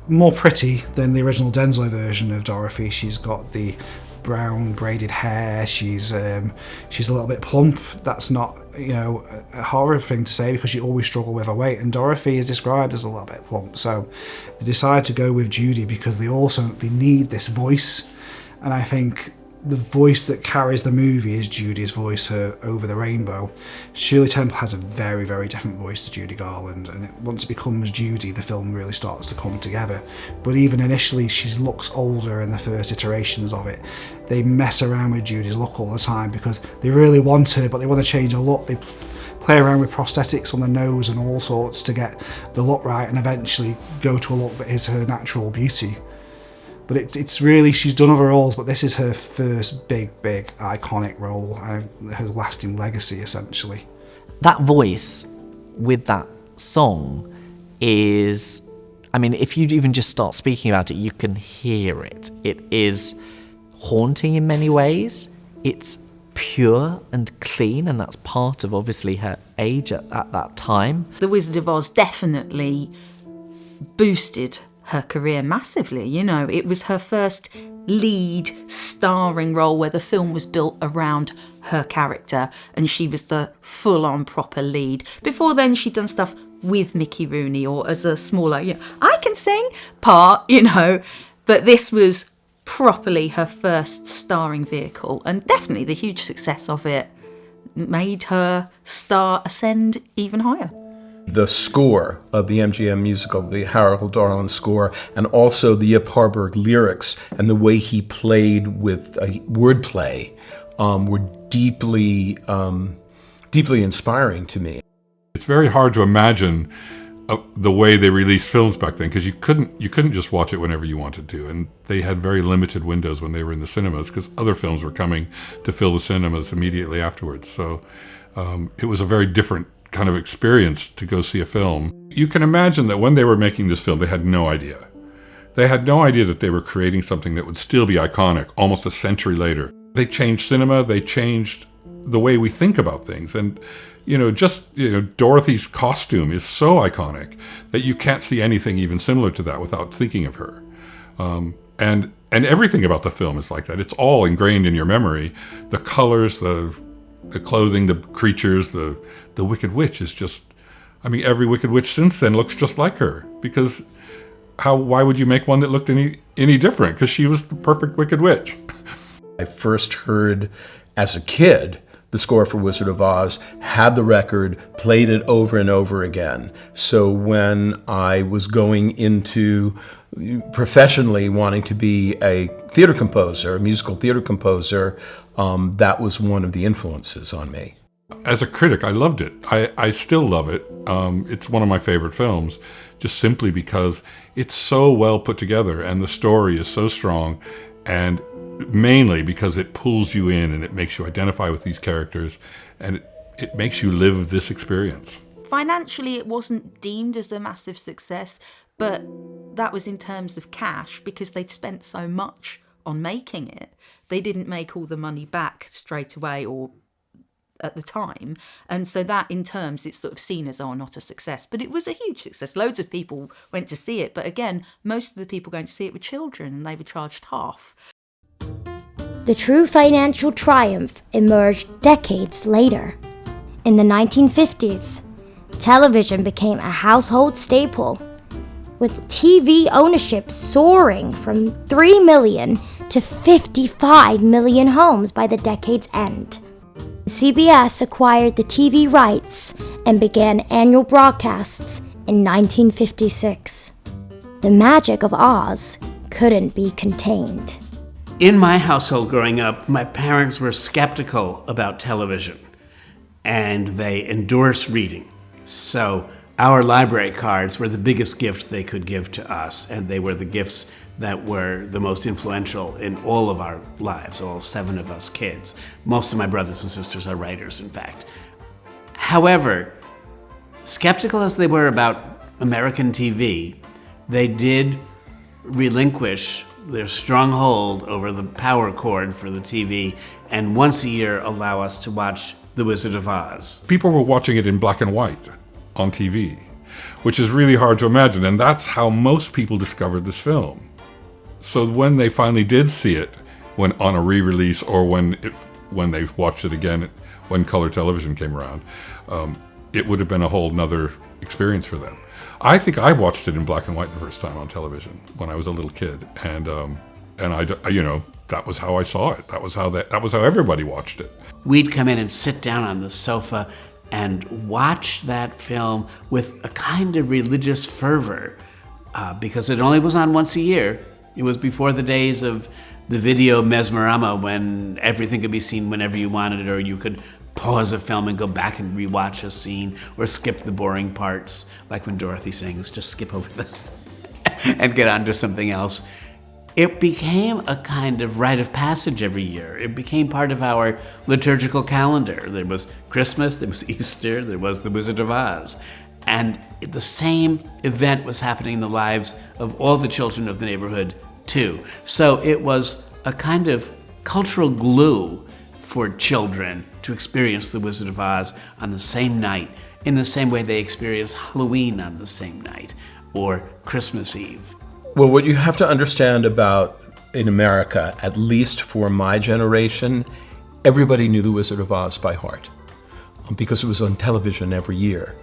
more pretty than the original Denslow version of Dorothy. She's got the brown braided hair. She's a little bit plump. That's not a horror thing to say, because she always struggled with her weight, and Dorothy is described as a little bit plump. So they decided to go with Judy because they need this voice, and I think the voice that carries the movie is Judy's voice, her Over the Rainbow. Shirley Temple has a very, very different voice to Judy Garland, and once it becomes Judy, the film really starts to come together. But even initially, she looks older in the first iterations of it. They mess around with Judy's look all the time because they really want her, but they want to change her look. They play around with prosthetics on the nose and all sorts to get the look right and eventually go to a look that is her natural beauty. But it's really, she's done other roles, but this is her first big iconic role and her lasting legacy, essentially. That voice with that song is, I mean, if you even just start speaking about it, you can hear it. It is haunting in many ways. It's pure and clean, and that's part of obviously her age at that time. The Wizard of Oz definitely boosted her career massively. You know, it was her first lead starring role where the film was built around her character and she was the full-on proper lead. Before then, she'd done stuff with Mickey Rooney or as a smaller, I can sing part, but this was properly her first starring vehicle, and definitely the huge success of it made her star ascend even higher. The score of the MGM musical, the Harold Arlen score, and also the Yip Harburg lyrics and the way he played with wordplay were deeply inspiring to me. It's very hard to imagine the way they released films back then, because you couldn't just watch it whenever you wanted to, and they had very limited windows when they were in the cinemas because other films were coming to fill the cinemas immediately afterwards. So it was a very different kind of experience to go see a film. You can imagine that when they were making this film, they had no idea. They had no idea that they were creating something that would still be iconic almost a century later. They changed cinema, they changed the way we think about things. And, Dorothy's costume is so iconic that you can't see anything even similar to that without thinking of her. And everything about the film is like that. It's all ingrained in your memory. The colors, the clothing, the creatures, the Wicked Witch is just, every Wicked Witch since then looks just like her, because why would you make one that looked any different? Because she was the perfect Wicked Witch. I first heard as a kid the score for Wizard of Oz, had the record, played it over and over again. So when I was going into professionally wanting to be a theater composer, a musical theater composer, that was one of the influences on me. As a critic, I loved it. I still love it. It's one of my favorite films, just simply because it's so well put together and the story is so strong, and mainly because it pulls you in and it makes you identify with these characters, and it makes you live this experience. Financially, it wasn't deemed as a massive success, but that was in terms of cash because they'd spent so much on making it. They didn't make all the money back straight away or at the time, and so that in terms it's sort of seen as not a success, but it was a huge success. Loads of people went to see it, but again, most of the people going to see it were children and they were charged half. The true financial triumph emerged decades later. In the 1950s, television became a household staple, with TV ownership soaring from 3 million to 55 million homes by the decade's end. CBS acquired the TV rights and began annual broadcasts in 1956. The magic of Oz couldn't be contained. In my household growing up, my parents were skeptical about television, and they endorsed reading. So our library cards were the biggest gift they could give to us, and they were the gifts that were the most influential in all of our lives, all 7 of us kids. Most of my brothers and sisters are writers, in fact. However, skeptical as they were about American TV, they did relinquish their strong hold over the power cord for the TV, and once a year allow us to watch The Wizard of Oz. People were watching it in black and white on TV, which is really hard to imagine, and that's how most people discovered this film. So when they finally did see it, when on a re-release or when they watched it again when color television came around, it would have been a whole nother experience for them. I think I watched it in black and white the first time on television when I was a little kid, and I that was how I saw it. That was how everybody watched it. We'd come in and sit down on the sofa and watch that film with a kind of religious fervor, because it only was on once a year. It was before the days of the video mesmerama, when everything could be seen whenever you wanted, or you could pause a film and go back and rewatch a scene, or skip the boring parts, like when Dorothy sings, just skip over them and get on to something else. It became a kind of rite of passage every year. It became part of our liturgical calendar. There was Christmas, there was Easter, there was The Wizard of Oz. And the same event was happening in the lives of all the children of the neighborhood, too. So it was a kind of cultural glue for children to experience The Wizard of Oz on the same night, in the same way they experience Halloween on the same night, or Christmas Eve. Well, what you have to understand about in America, at least for my generation, everybody knew The Wizard of Oz by heart because it was on television every year.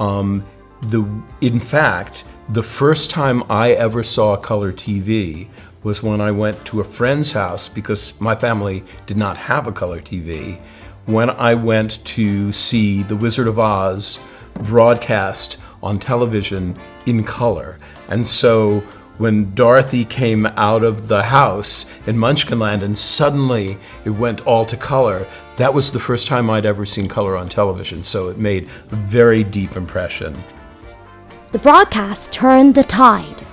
In fact, the first time I ever saw color TV was when I went to a friend's house, because my family did not have a color TV, when I went to see The Wizard of Oz broadcast on television in color. And so when Dorothy came out of the house in Munchkinland and suddenly it went all to color, that was the first time I'd ever seen color on television, so it made a very deep impression. The broadcast turned the tide,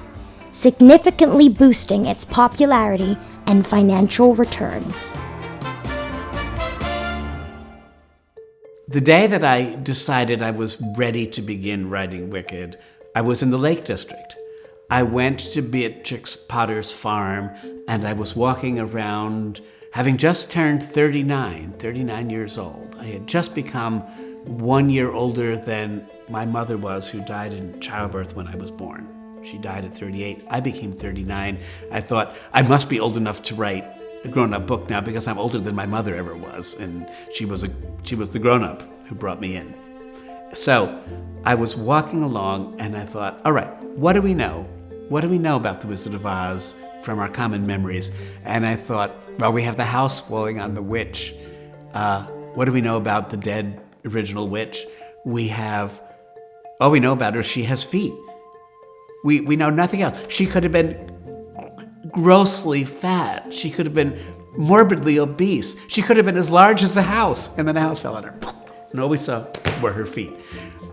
significantly boosting its popularity and financial returns. The day that I decided I was ready to begin writing Wicked, I was in the Lake District. I went to Beatrix Potter's farm, and I was walking around, having just turned 39 years old. I had just become 1 year older than my mother was, who died in childbirth when I was born. She died at 38. I became 39. I thought, I must be old enough to write a grown-up book now, because I'm older than my mother ever was, and she was the grown-up who brought me in. So I was walking along, and I thought, all right, what do we know? What do we know about The Wizard of Oz from our common memories? And I thought, well, we have the house falling on the witch. What do we know about the dead original witch? All we know about her is she has feet. We know nothing else. She could have been grossly fat. She could have been morbidly obese. She could have been as large as a house, and then the house fell on her. And all we saw were her feet.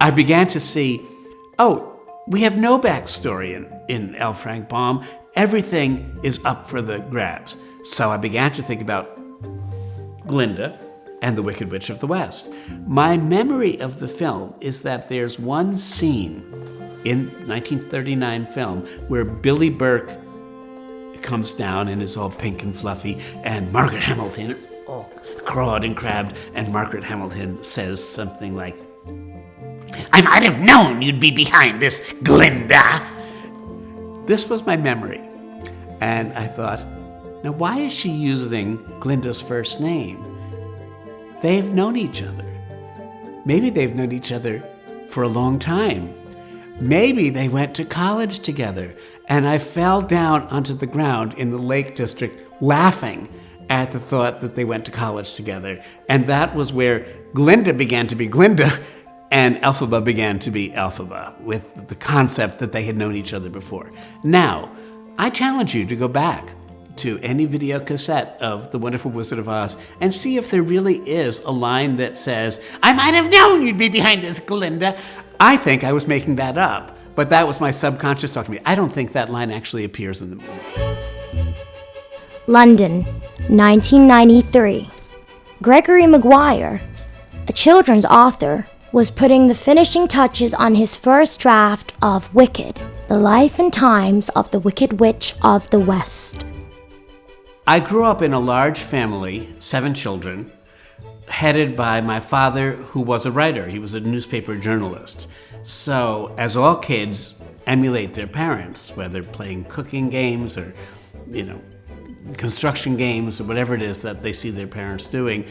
I began to see, we have no backstory in L. Frank Baum. Everything is up for the grabs. So I began to think about Glinda and the Wicked Witch of the West. My memory of the film is that there's one scene in 1939 film where Billy Burke comes down and is all pink and fluffy, and Margaret Hamilton is all clawed and crabbed, and Margaret Hamilton says something like, I might have known you'd be behind this, Glinda. This was my memory. And I thought, now why is she using Glinda's first name? They've known each other. Maybe they've known each other for a long time. Maybe they went to college together. And I fell down onto the ground in the Lake District laughing at the thought that they went to college together. And that was where Glinda began to be Glinda and Elphaba began to be Elphaba, with the concept that they had known each other before. Now, I challenge you to go back to any video cassette of The Wonderful Wizard of Oz and see if there really is a line that says, I might have known you'd be behind this, Glinda. I think I was making that up, but that was my subconscious talking to me. I don't think that line actually appears in the movie. London, 1993. Gregory Maguire, a children's author, was putting the finishing touches on his first draft of Wicked, The Life and Times of the Wicked Witch of the West. I grew up in a large family, 7 children, headed by my father, who was a writer. He was a newspaper journalist. So, as all kids emulate their parents, whether playing cooking games or, construction games or whatever it is that they see their parents doing,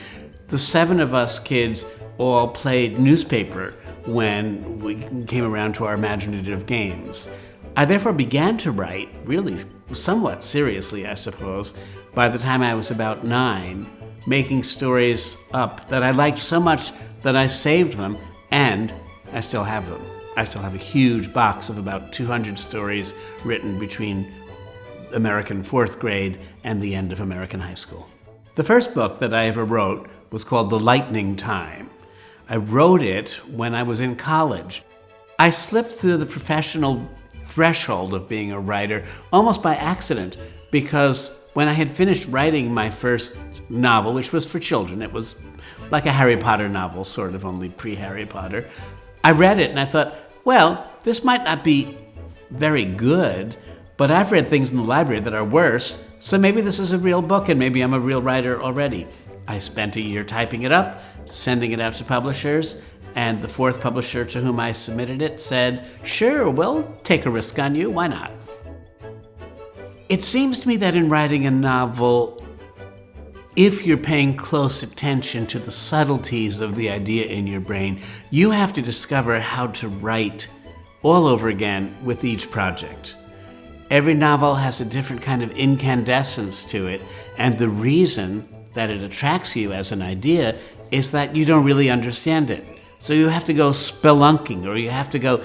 the 7 of us kids all played newspaper when we came around to our imaginative games. I therefore began to write, really somewhat seriously, I suppose, by the time I was about 9, making stories up that I liked so much that I saved them, and I still have them. I still have a huge box of about 200 stories written between American 4th grade and the end of American high school. The first book that I ever wrote was called The Lightning Time. I wrote it when I was in college. I slipped through the professional threshold of being a writer almost by accident, because when I had finished writing my first novel, which was for children, it was like a Harry Potter novel, sort of, only pre-Harry Potter, I read it and I thought, well, this might not be very good, but I've read things in the library that are worse, so maybe this is a real book and maybe I'm a real writer already. I spent a year typing it up, sending it out to publishers, and the 4th publisher to whom I submitted it said, sure, we'll take a risk on you, why not? It seems to me that in writing a novel, if you're paying close attention to the subtleties of the idea in your brain, you have to discover how to write all over again with each project. Every novel has a different kind of incandescence to it, and the reason that it attracts you as an idea is that you don't really understand it. So you have to go spelunking, or you have to go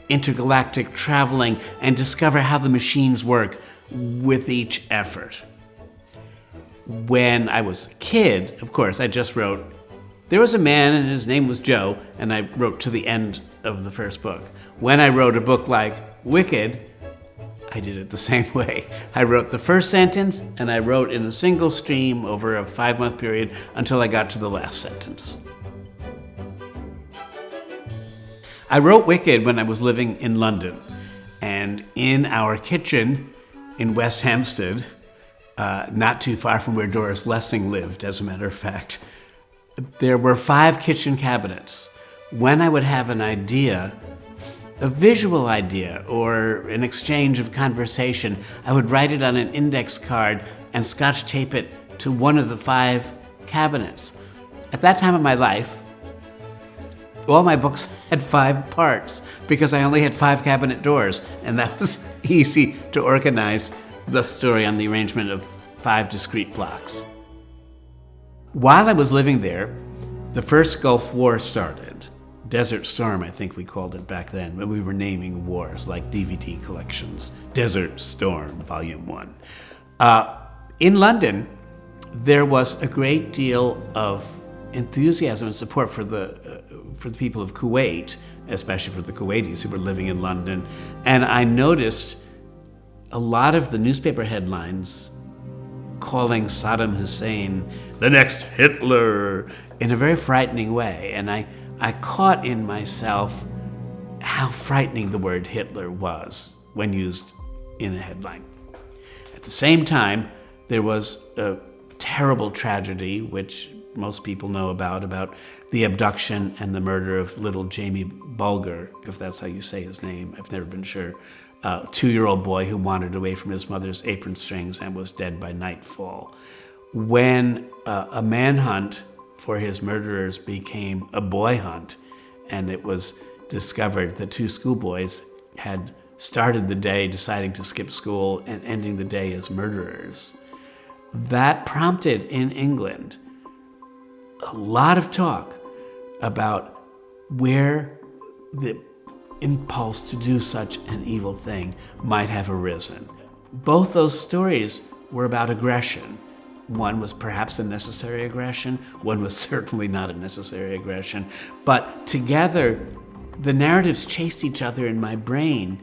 intergalactic traveling and discover how the machines work with each effort. When I was a kid, of course, I just wrote, there was a man and his name was Joe, and I wrote to the end of the first book. When I wrote a book like Wicked, I did it the same way. I wrote the first sentence, and I wrote in a single stream over a 5-month period until I got to the last sentence. I wrote Wicked when I was living in London, and in our kitchen in West Hampstead, not too far from where Doris Lessing lived, as a matter of fact, there were 5 kitchen cabinets. When I would have an idea, a visual idea or an exchange of conversation, I would write it on an index card and scotch tape it to one of the 5 cabinets. At that time of my life, all my books had 5 parts because I only had 5 cabinet doors, and that was easy to organize the story on the arrangement of 5 discrete blocks. While I was living there, the first Gulf War started. Desert Storm, I think we called it back then, when we were naming wars like DVD collections. Desert Storm, Volume 1. In London, there was a great deal of enthusiasm and support for the people of Kuwait, especially for the Kuwaitis who were living in London. And I noticed a lot of the newspaper headlines calling Saddam Hussein the next Hitler in a very frightening way. And I caught in myself how frightening the word Hitler was when used in a headline. At the same time, there was a terrible tragedy, which most people know about the abduction and the murder of little Jamie Bulger, if that's how you say his name. I've never been sure. A 2-year-old boy who wandered away from his mother's apron strings and was dead by nightfall. When a manhunt for his murderers became a boy hunt, and it was discovered that 2 schoolboys had started the day deciding to skip school and ending the day as murderers. That prompted in England a lot of talk about where the impulse to do such an evil thing might have arisen. Both those stories were about aggression. One was perhaps a necessary aggression, one was certainly not a necessary aggression, but together the narratives chased each other in my brain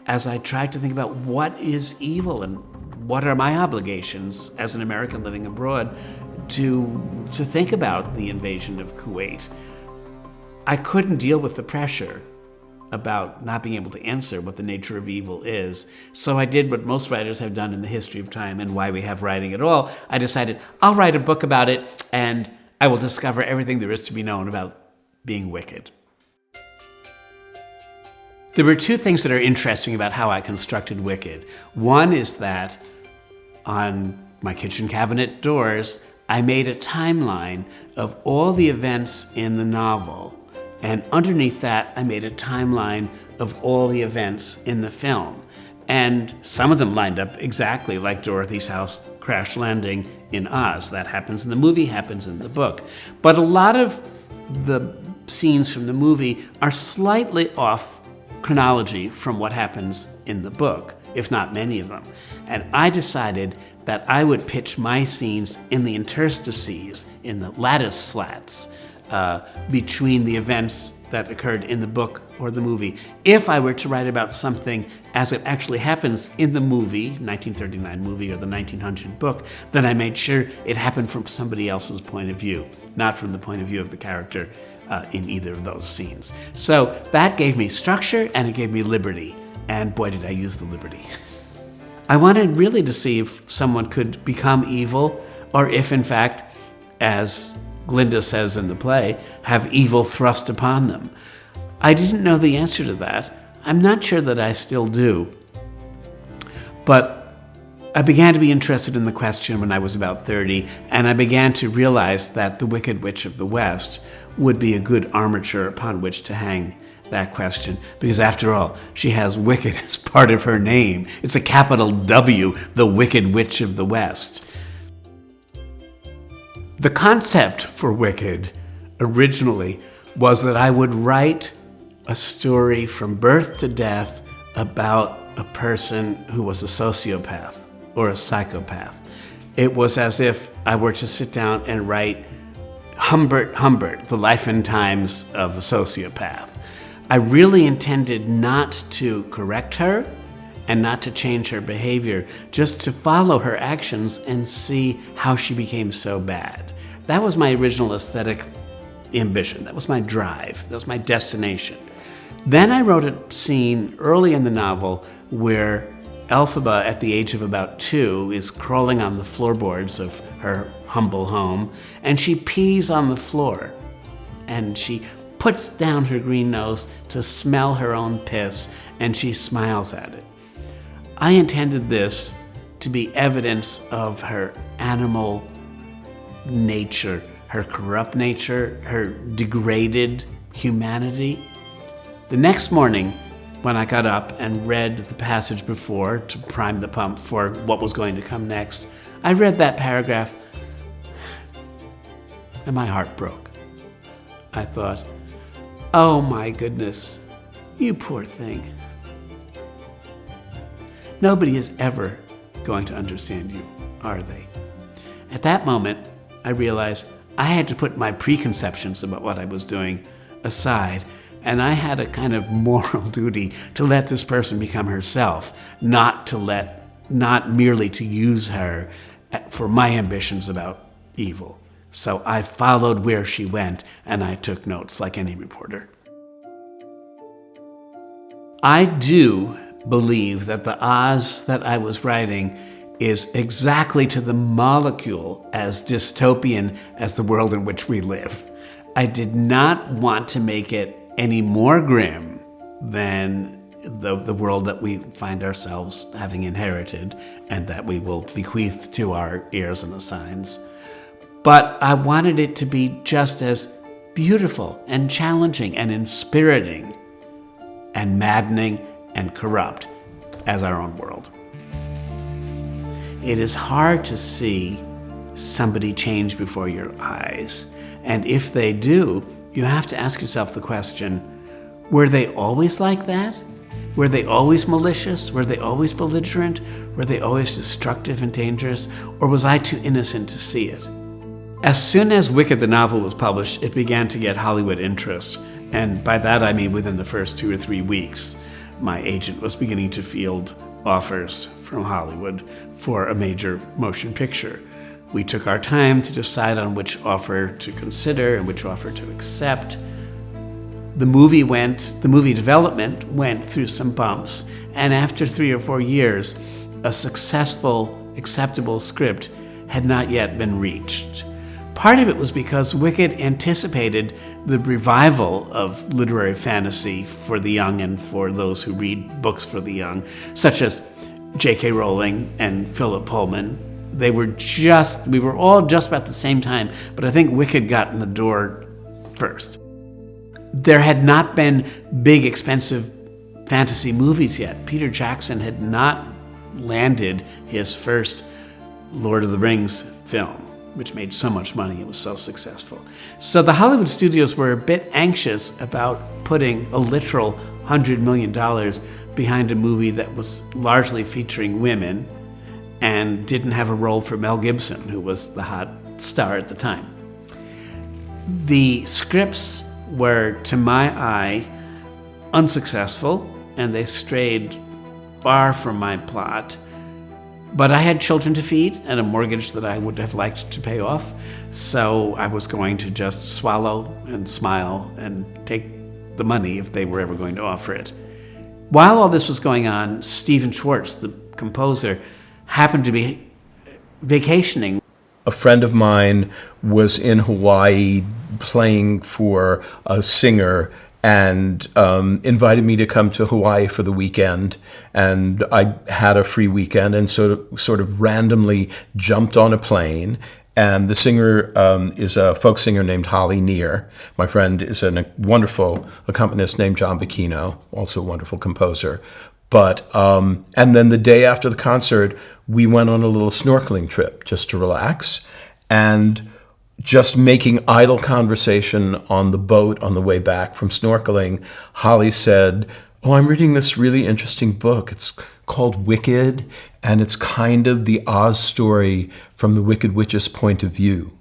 as I tried to think about what is evil and what are my obligations as an American living abroad to think about the invasion of Kuwait. I couldn't deal with the pressure about not being able to answer what the nature of evil is. So I did what most writers have done in the history of time and why we have writing at all. I decided I'll write a book about it and I will discover everything there is to be known about being wicked. There were 2 things that are interesting about how I constructed Wicked. One is that on my kitchen cabinet doors, I made a timeline of all the events in the novel. And underneath that, I made a timeline of all the events in the film. And some of them lined up exactly like Dorothy's house crash landing in Oz. That happens in the movie, happens in the book. But a lot of the scenes from the movie are slightly off chronology from what happens in the book, if not many of them. And I decided that I would pitch my scenes in the interstices, in the lattice slats, between the events that occurred in the book or the movie. If I were to write about something as it actually happens in the movie, 1939 movie or the 1900 book, then I made sure it happened from somebody else's point of view, not from the point of view of the character in either of those scenes. So that gave me structure and it gave me liberty. And boy, did I use the liberty. I wanted really to see if someone could become evil, or if in fact, as Glinda says in the play, have evil thrust upon them. I didn't know the answer to that. I'm not sure that I still do. But I began to be interested in the question when I was about 30, and I began to realize that the Wicked Witch of the West would be a good armature upon which to hang that question, because after all, she has wicked as part of her name. It's a capital W, the Wicked Witch of the West. The concept for Wicked originally was that I would write a story from birth to death about a person who was a sociopath or a psychopath. It was as if I were to sit down and write Humbert, the life and times of a sociopath. I really intended not to correct her and not to change her behavior, just to follow her actions and see how she became so bad. That was my original aesthetic ambition. That was my drive. That was my destination. Then I wrote a scene early in the novel where Elphaba, at the age of about 2, is crawling on the floorboards of her humble home, and she pees on the floor. And she puts down her green nose to smell her own piss, and she smiles at it. I intended this to be evidence of her animal nature, her corrupt nature, her degraded humanity. The next morning, when I got up and read the passage before to prime the pump for what was going to come next, I read that paragraph and my heart broke. I thought, oh my goodness, you poor thing. Nobody is ever going to understand you, are they? At that moment, I realized I had to put my preconceptions about what I was doing aside, and I had a kind of moral duty to let this person become herself, not merely to use her for my ambitions about evil. So I followed where she went, and I took notes like any reporter. I do believe that the Oz that I was writing is exactly to the molecule as dystopian as the world in which we live. I did not want to make it any more grim than the world that we find ourselves having inherited and that we will bequeath to our heirs and assigns. But I wanted it to be just as beautiful and challenging and inspiriting and maddening and corrupt as our own world. It is hard to see somebody change before your eyes. And if they do, you have to ask yourself the question, were they always like that? Were they always malicious? Were they always belligerent? Were they always destructive and dangerous? Or was I too innocent to see it? As soon as Wicked the novel was published, it began to get Hollywood interest. And by that I mean within the first 2 or 3 weeks, my agent was beginning to field offers from Hollywood for a major motion picture. We took our time to decide on which offer to consider and which offer to accept. The movie development went through some bumps, and after 3 or 4 years, a successful, acceptable script had not yet been reached. Part of it was because Wicked anticipated the revival of literary fantasy for the young and for those who read books for the young, such as J.K. Rowling and Philip Pullman. We were all just about the same time, but I think Wicked got in the door first. There had not been big, expensive fantasy movies yet. Peter Jackson had not landed his first Lord of the Rings film, which made so much money. It was so successful. So the Hollywood studios were a bit anxious about putting a literal $100 million behind a movie that was largely featuring women and didn't have a role for Mel Gibson, who was the hot star at the time. The scripts were, to my eye, unsuccessful, and they strayed far from my plot. But I had children to feed and a mortgage that I would have liked to pay off, so I was going to just swallow and smile and take the money if they were ever going to offer it. While all this was going on, Stephen Schwartz, the composer, happened to be vacationing. A friend of mine was in Hawaii playing for a singer and invited me to come to Hawaii for the weekend. And I had a free weekend and sort of randomly jumped on a plane. And the singer is a folk singer named Holly Near. My friend is a wonderful accompanist named John Bacchino, also a wonderful composer. But and then the day after the concert, we went on a little snorkeling trip just to relax. And just making idle conversation on the boat on the way back from snorkeling, Holly said, "Oh, I'm reading this really interesting book. It's called Wicked, and it's kind of the Oz story from the Wicked Witch's point of view."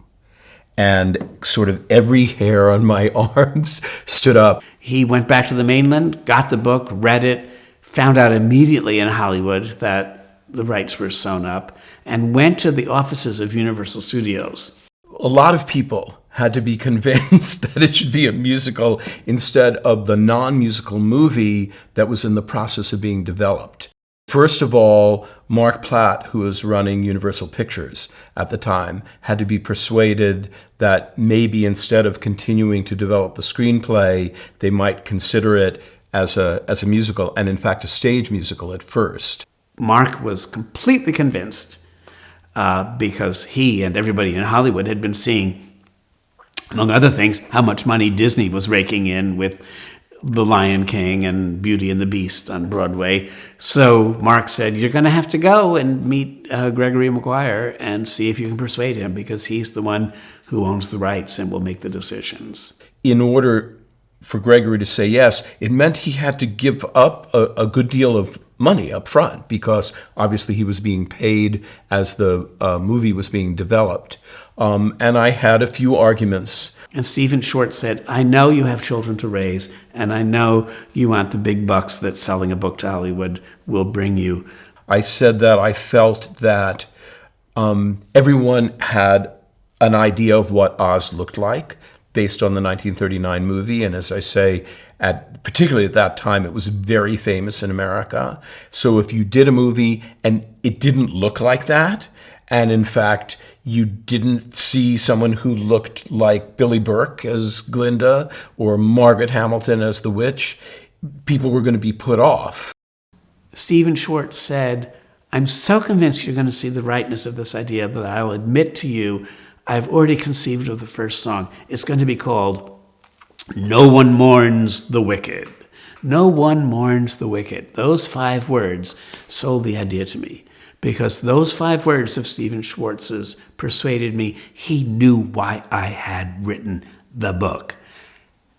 And sort of every hair on my arms stood up. He went back to the mainland, got the book, read it, found out immediately in Hollywood that the rights were sewn up, and went to the offices of Universal Studios. A lot of people had to be convinced that it should be a musical instead of the non-musical movie that was in the process of being developed. First of all, Mark Platt, who was running Universal Pictures at the time, had to be persuaded that maybe instead of continuing to develop the screenplay, they might consider it as a musical, and in fact a stage musical at first. Mark was completely convinced because he and everybody in Hollywood had been seeing, among other things, how much money Disney was raking in with The Lion King and Beauty and the Beast on Broadway. So Mark said, "You're going to have to go and meet Gregory Maguire and see if you can persuade him, because he's the one who owns the rights and will make the decisions." In order for Gregory to say yes, it meant he had to give up a good deal of money up front, because obviously he was being paid as the movie was being developed. And I had a few arguments. And Stephen Schwartz said, "I know you have children to raise, and I know you want the big bucks that selling a book to Hollywood will bring you." I said that I felt that everyone had an idea of what Oz looked like based on the 1939 movie. And as I say, particularly at that time, it was very famous in America. So if you did a movie and it didn't look like that, and in fact, you didn't see someone who looked like Billy Burke as Glinda or Margaret Hamilton as the witch, people were going to be put off. Stephen Schwartz said, "I'm so convinced you're going to see the rightness of this idea that I'll admit to you, I've already conceived of the first song. It's going to be called No One Mourns the Wicked. No one mourns the wicked." Those 5 words sold the idea to me, because those 5 words of Stephen Schwartz's persuaded me he knew why I had written the book.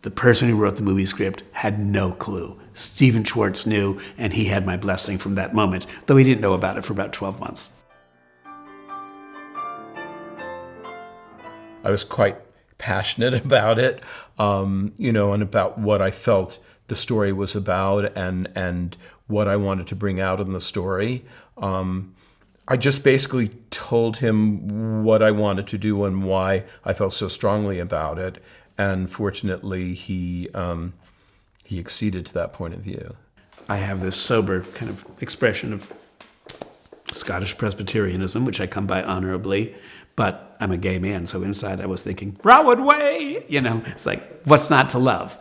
The person who wrote the movie script had no clue. Stephen Schwartz knew, and he had my blessing from that moment, though he didn't know about it for about 12 months. I was quite passionate about it, and about what I felt the story was about and what I wanted to bring out in the story. I just basically told him what I wanted to do and why I felt so strongly about it. And fortunately, he acceded to that point of view. I have this sober kind of expression of Scottish Presbyterianism, which I come by honorably, but I'm a gay man, so inside I was thinking, Broadway! It's like, what's not to love?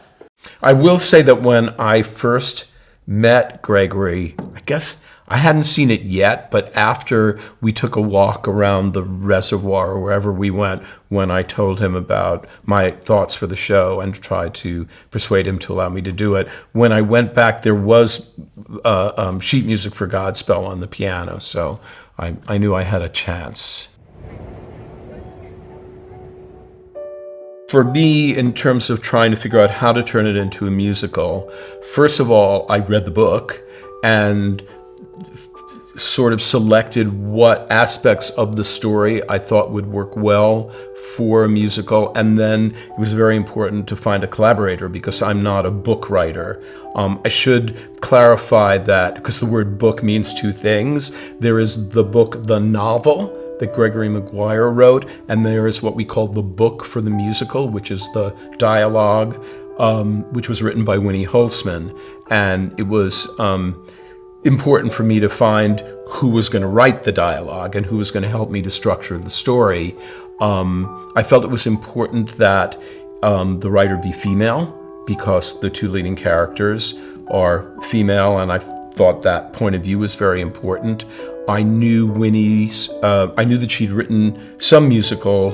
I will say that when I first met Gregory, I guess I hadn't seen it yet, but after we took a walk around the reservoir or wherever we went, when I told him about my thoughts for the show and tried to persuade him to allow me to do it, when I went back, there was sheet music for Godspell on the piano, so I knew I had a chance. For me, in terms of trying to figure out how to turn it into a musical, first of all, I read the book and sort of selected what aspects of the story I thought would work well for a musical. And then it was very important to find a collaborator because I'm not a book writer. I should clarify that because the word book means two things. There is the book, the novel, that Gregory Maguire wrote, and there is what we call the book for the musical, which is the dialogue, which was written by Winnie Holtzman. And it was important for me to find who was going to write the dialogue and who was going to help me to structure the story. I felt it was important that the writer be female because the two leading characters are female, and I thought that point of view was very important. I knew I knew that she'd written some musical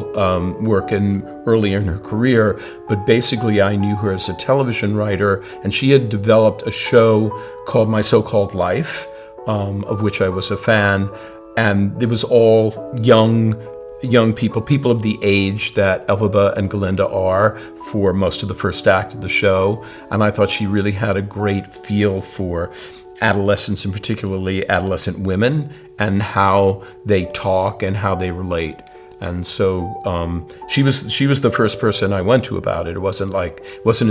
work earlier in her career, but basically I knew her as a television writer, and she had developed a show called My So-Called Life, of which I was a fan, and it was all young people of the age that Elphaba and Galinda are for most of the first act of the show, and I thought she really had a great feel for adolescents, and particularly adolescent women, and how they talk and how they relate. And so she was the first person I went to about it. It wasn't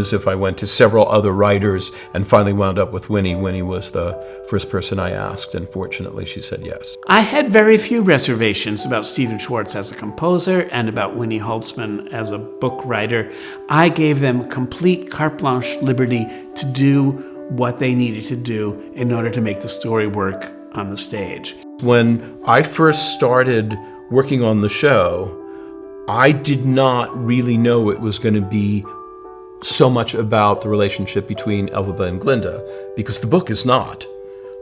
as if I went to several other writers and finally wound up with Winnie. Winnie was the first person I asked, and fortunately she said yes. I had very few reservations about Stephen Schwartz as a composer and about Winnie Holtzman as a book writer. I gave them complete carte blanche liberty to do what they needed to do in order to make the story work on the stage. When I first started working on the show, I did not really know it was going to be so much about the relationship between Elphaba and Glinda, because the book is not.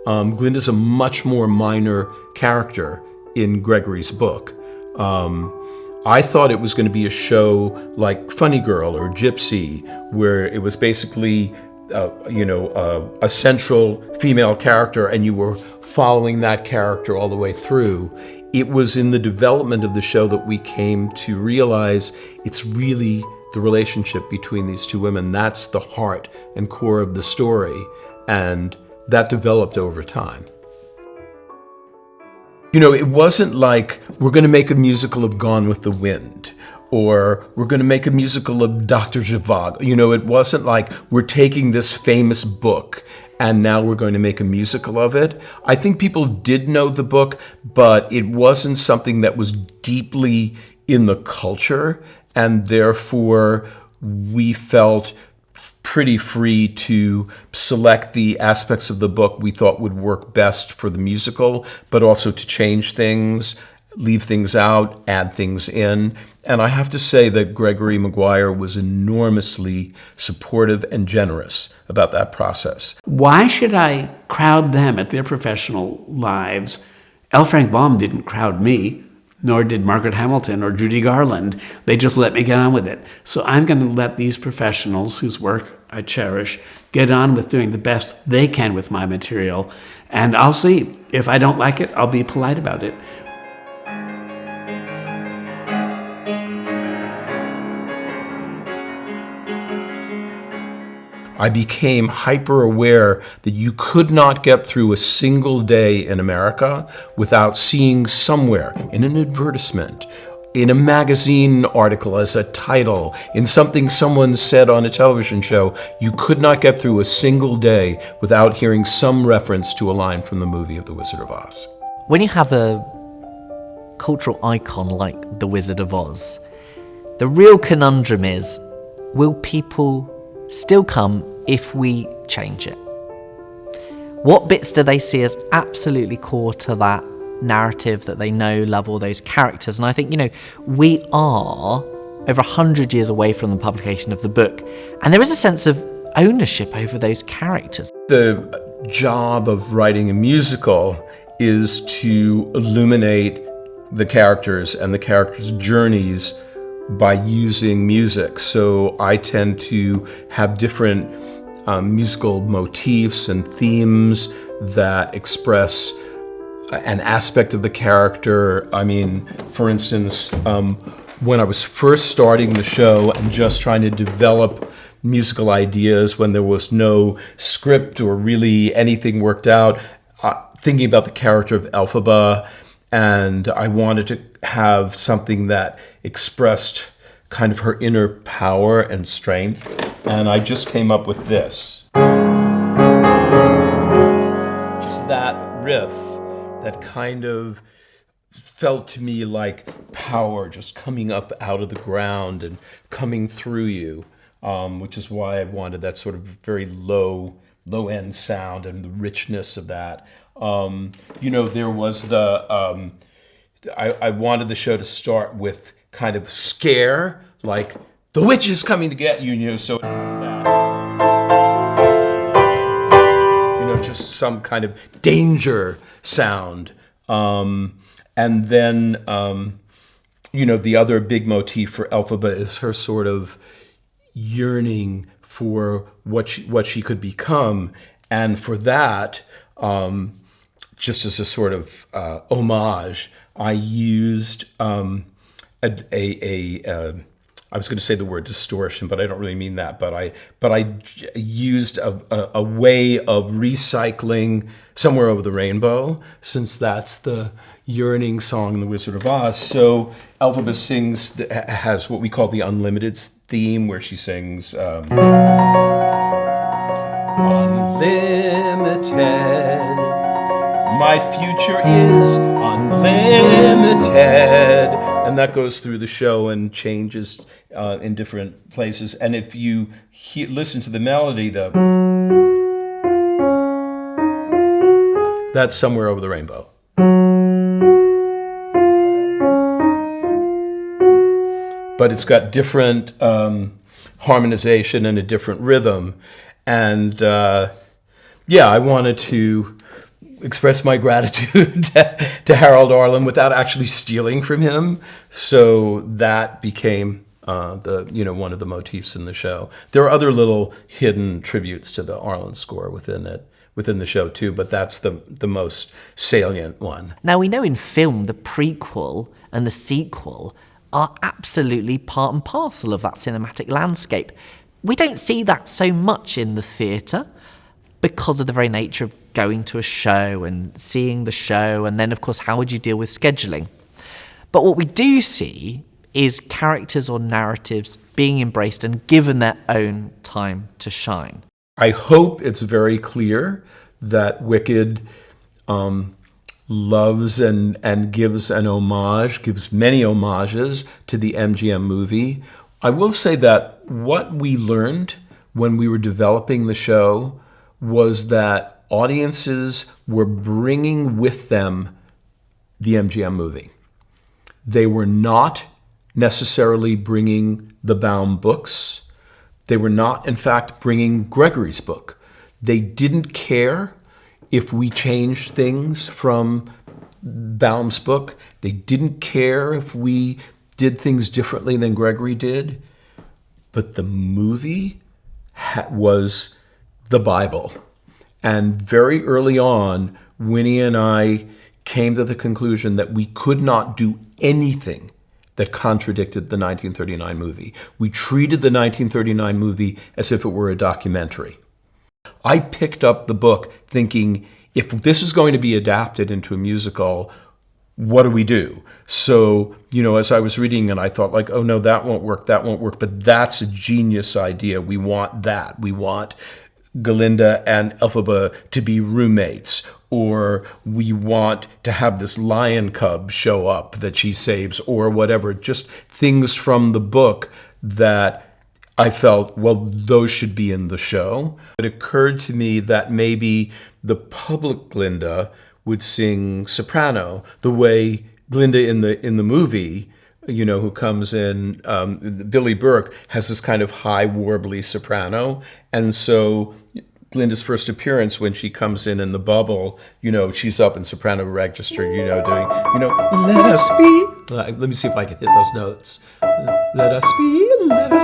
Glinda's a much more minor character in Gregory's book. I thought it was going to be a show like Funny Girl or Gypsy, where it was basically a central female character and you were following that character all the way through. It was in the development of the show that we came to realize it's really the relationship between these two women. That's the heart and core of the story, and that developed over time. It wasn't like we're going to make a musical of Gone with the Wind, or we're going to make a musical of Dr. Zhivago. It wasn't like we're taking this famous book and now we're going to make a musical of it. I think people did know the book, but it wasn't something that was deeply in the culture, and therefore we felt pretty free to select the aspects of the book we thought would work best for the musical, but also to change things, leave things out, add things in. And I have to say that Gregory Maguire was enormously supportive and generous about that process. Why should I crowd them at their professional lives? L. Frank Baum didn't crowd me, nor did Margaret Hamilton or Judy Garland. They just let me get on with it. So I'm going to let these professionals, whose work I cherish, get on with doing the best they can with my material. And I'll see. If I don't like it, I'll be polite about it. I became hyper aware that you could not get through a single day in America without seeing somewhere in an advertisement, in a magazine article as a title, in something someone said on a television show. You could not get through a single day without hearing some reference to a line from the movie of The Wizard of Oz. When you have a cultural icon like The Wizard of Oz, the real conundrum is, will people still come if we change it? What bits do they see as absolutely core to that narrative that they know, love, all those characters? And I think, we are over 100 years away from the publication of the book, and there is a sense of ownership over those characters. The job of writing a musical is to illuminate the characters and the characters' journeys by using music. So I tend to have different musical motifs and themes that express an aspect of the character. I mean, for instance, when I was first starting the show and just trying to develop musical ideas, when there was no script or really anything worked out, thinking about the character of Elphaba, and I wanted to have something that expressed kind of her inner power and strength, and I just came up with this. Just that riff that kind of felt to me like power just coming up out of the ground and coming through you, which is why I wanted that sort of very low end sound and the richness of that. There was the, I wanted the show to start with kind of scare, like the witch is coming to get you, so it has that. Just some kind of danger sound. And then, the other big motif for Elphaba is her sort of yearning for what she could become. And for that, just as a sort of homage, I used I was going to say the word distortion, but I don't really mean that. But I used a way of recycling Somewhere Over the Rainbow, since that's the yearning song in The Wizard of Oz. So Elphaba has what we call the Unlimited theme, where she sings unlimited. My future is unlimited. And that goes through the show and changes in different places. And if you listen to the melody, that's Somewhere Over the Rainbow. But it's got different harmonization and a different rhythm. And I wanted to express my gratitude to Harold Arlen without actually stealing from him. So that became one of the motifs in the show. There are other little hidden tributes to the Arlen score within the show too, but that's the most salient one. Now, we know in film the prequel and the sequel are absolutely part and parcel of that cinematic landscape. We don't see that so much in the theatre because of the very nature of going to a show and seeing the show, and then, of course, how would you deal with scheduling? But what we do see is characters or narratives being embraced and given their own time to shine. I hope it's very clear that Wicked loves and gives an homage, gives many homages to the MGM movie. I will say that what we learned when we were developing the show was that audiences were bringing with them the MGM movie. They were not necessarily bringing the Baum books. They were not, in fact, bringing Gregory's book. They didn't care if we changed things from Baum's book. They didn't care if we did things differently than Gregory did. But the movie was the Bible. And very early on, Winnie and I came to the conclusion that we could not do anything that contradicted the 1939 movie. We treated the 1939 movie as if it were a documentary. I picked up the book thinking, if this is going to be adapted into a musical, what do we do? So, as I was reading and I thought like, oh no, that won't work, but that's a genius idea. We want that. We want Galinda and Elphaba to be roommates, or we want to have this lion cub show up that she saves, or whatever, just things from the book that I felt, well, those should be in the show. It occurred to me that maybe the public Glinda would sing soprano the way Glinda in the movie, who comes in, Billy Burke has this kind of high warbly soprano. And so Glinda's first appearance, when she comes in the bubble, she's up in soprano register, doing, let us be. Let me see if I can hit those notes. Let us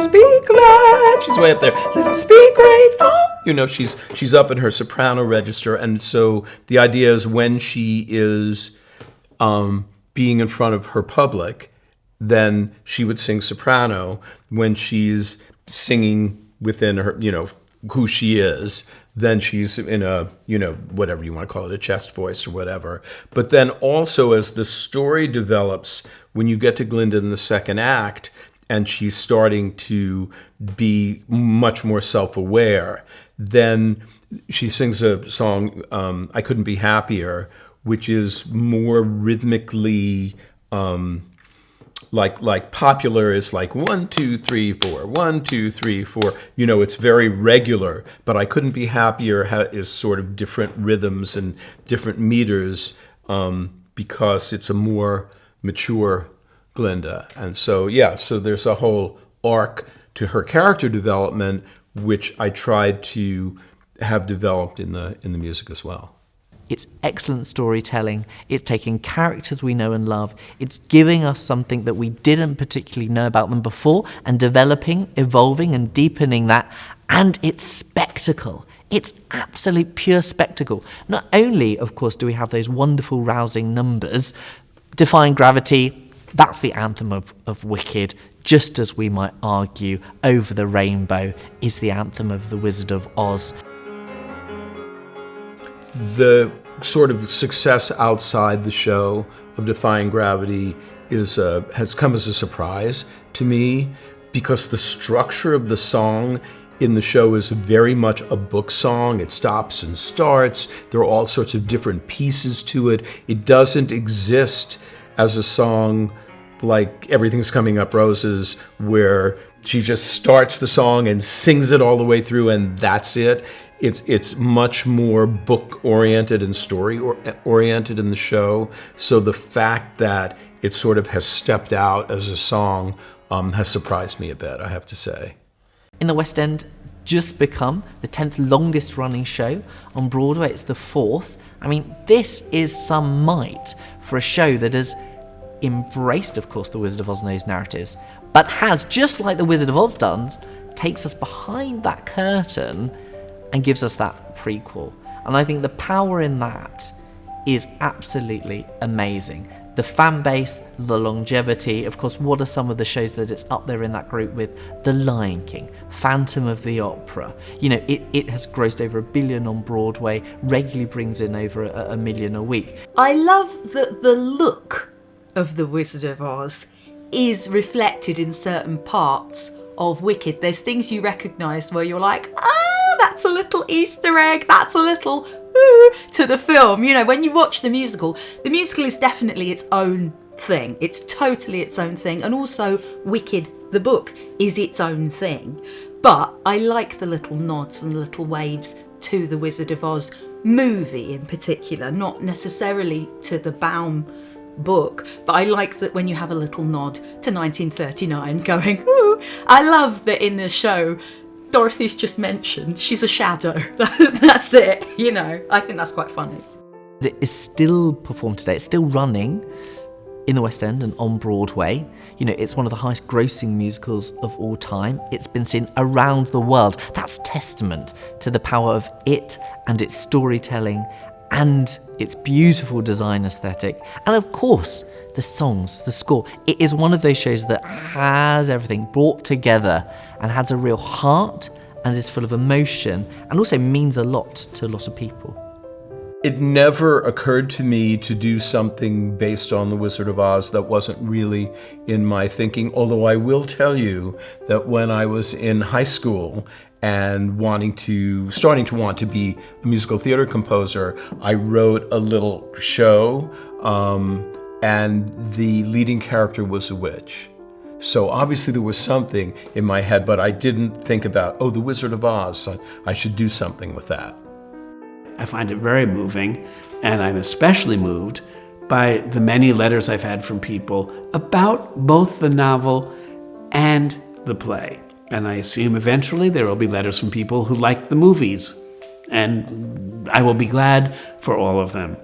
be glad. She's way up there. Let us be grateful. She's up in her soprano register. And so the idea is when she is being in front of her public, then she would sing soprano. When she's singing within her, who she is, then she's in a, whatever you want to call it, a chest voice or whatever. But then also as the story develops, when you get to Glinda in the second act, and she's starting to be much more self-aware, then she sings a song, I Couldn't Be Happier, which is more rhythmically, like popular is like 1, 2, 3, 4, 1, 2, 3, 4. It's very regular, but I Couldn't Be Happier is sort of different rhythms and different meters because it's a more mature Glinda. And so, so there's a whole arc to her character development, which I tried to have developed in the music as well. It's excellent storytelling. It's taking characters we know and love. It's giving us something that we didn't particularly know about them before and developing, evolving and deepening that. And it's spectacle. It's absolute pure spectacle. Not only, of course, do we have those wonderful rousing numbers, Defying Gravity, that's the anthem of Wicked, just as we might argue Over the Rainbow is the anthem of The Wizard of Oz. The sort of success outside the show of Defying Gravity has come as a surprise to me, because the structure of the song in the show is very much a book song. It stops and starts. There are all sorts of different pieces to it. It doesn't exist as a song like Everything's Coming Up Roses, where she just starts the song and sings it all the way through and that's it. It's much more book-oriented and story-oriented in the show. So the fact that it sort of has stepped out as a song has surprised me a bit, I have to say. In the West End, just become the 10th longest running show. On Broadway, it's the 4th. I mean, this is some might for a show that has embraced, of course, The Wizard of Oz and those narratives, but has, just like The Wizard of Oz does, takes us behind that curtain and gives us that prequel. And I think the power in that is absolutely amazing. The fan base, the longevity, of course, what are some of the shows that it's up there in that group with? The Lion King, Phantom of the Opera. It has grossed over $1 billion on Broadway, regularly brings in over $1 million a week. I love that the look of The Wizard of Oz is reflected in certain parts of Wicked. There's things you recognise where you're like, that's a little Easter egg, that's a little to the film. When you watch the musical is definitely its own thing. It's totally its own thing. And also Wicked, the book, is its own thing. But I like the little nods and little waves to the Wizard of Oz movie in particular, not necessarily to the Baum book, but I like that when you have a little nod to 1939 going, ooh. I love that in the show Dorothy's just mentioned she's a shadow. That's it, I think that's quite funny. It is still performed today. It's still running in the West End and on Broadway. It's one of the highest grossing musicals of all time. It's been seen around the world. That's testament to the power of it and its storytelling and its beautiful design aesthetic. And of course, the songs, the score. It is one of those shows that has everything brought together and has a real heart and is full of emotion and also means a lot to a lot of people. It never occurred to me to do something based on The Wizard of Oz that wasn't really in my thinking, although I will tell you that when I was in high school and starting to want to be a musical theater composer, I wrote a little show, and the leading character was a witch. So obviously there was something in my head, but I didn't think about, The Wizard of Oz, I should do something with that. I find it very moving, and I'm especially moved by the many letters I've had from people about both the novel and the play. And I assume eventually there will be letters from people who like the movies and I will be glad for all of them.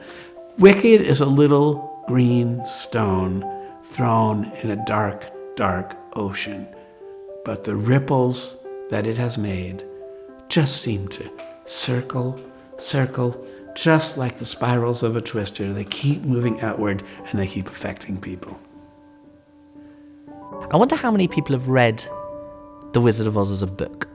Wicked is a little green stone thrown in a dark, dark ocean, but the ripples that it has made just seem to circle, just like the spirals of a twister. They keep moving outward and they keep affecting people. I wonder how many people have read The Wizard of Oz as a book.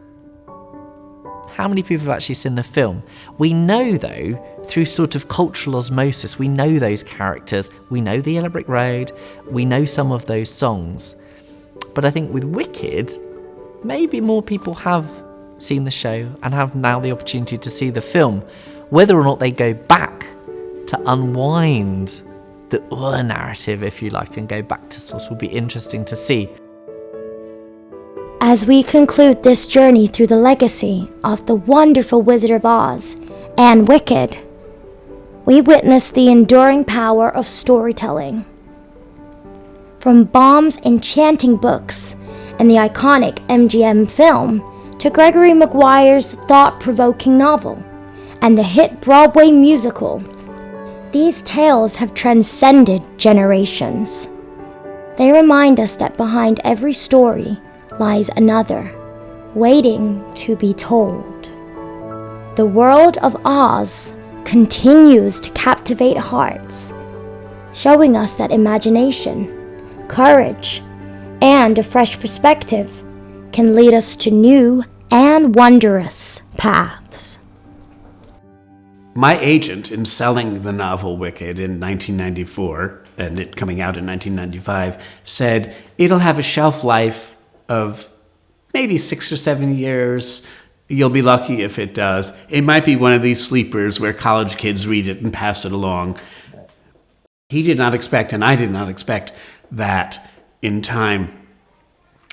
How many people have actually seen the film? We know, though, through sort of cultural osmosis, we know those characters, we know the Yellow Brick Road, we know some of those songs. But I think with Wicked, maybe more people have seen the show and have now the opportunity to see the film. Whether or not they go back to unwind the narrative, if you like, and go back to source will be interesting to see. As we conclude this journey through the legacy of the wonderful Wizard of Oz and Wicked, we witness the enduring power of storytelling. From Baum's enchanting books and the iconic MGM film to Gregory Maguire's thought-provoking novel and the hit Broadway musical, these tales have transcended generations. They remind us that behind every story lies another, waiting to be told. The world of Oz continues to captivate hearts, showing us that imagination, courage, and a fresh perspective can lead us to new and wondrous paths. My agent in selling the novel Wicked in 1994, and it coming out in 1995, said it'll have a shelf life of maybe 6 or 7 years. You'll be lucky if it does. It might be one of these sleepers where college kids read it and pass it along. He did not expect, and I did not expect, that in time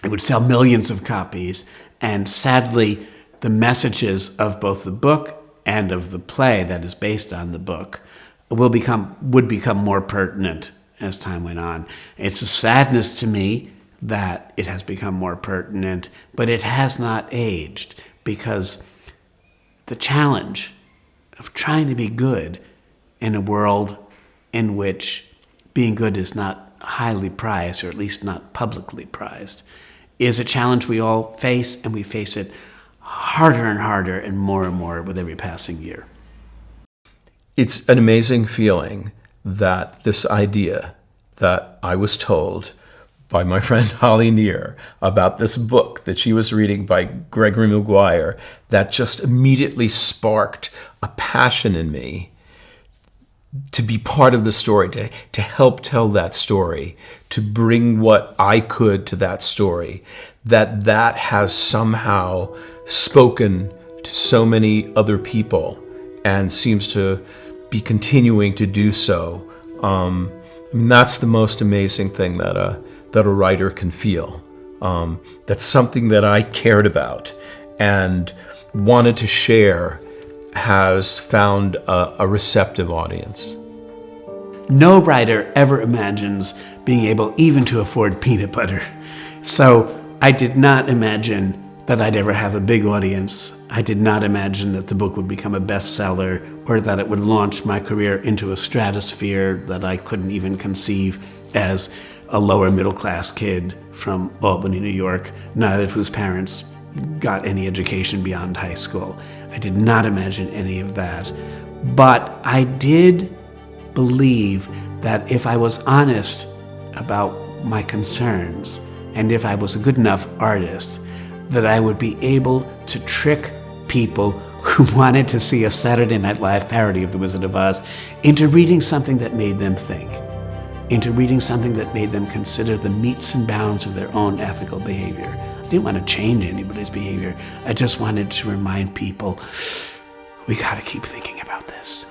it would sell millions of copies. And sadly, the messages of both the book and of the play that is based on the book would become more pertinent as time went on. It's a sadness to me that it has become more pertinent, but it has not aged, because the challenge of trying to be good in a world in which being good is not highly prized, or at least not publicly prized, is a challenge we all face, and we face it harder and harder and more with every passing year. It's an amazing feeling that this idea that I was told by my friend Holly Neer about this book that she was reading by Gregory Maguire, that just immediately sparked a passion in me to be part of the story, to help tell that story, to bring what I could to that story, that has somehow spoken to so many other people and seems to be continuing to do so. That's the most amazing thing that a writer can feel. That's something that I cared about and wanted to share has found a receptive audience. No writer ever imagines being able even to afford peanut butter. So I did not imagine that I'd ever have a big audience. I did not imagine that the book would become a bestseller, or that it would launch my career into a stratosphere that I couldn't even conceive as a lower middle class kid from Albany, New York, neither of whose parents got any education beyond high school. I did not imagine any of that. But I did believe that if I was honest about my concerns, and if I was a good enough artist, that I would be able to trick people who wanted to see a Saturday Night Live parody of The Wizard of Oz into reading something that made them think, into reading something that made them consider the metes and bounds of their own ethical behavior. I didn't want to change anybody's behavior. I just wanted to remind people, we gotta keep thinking about this.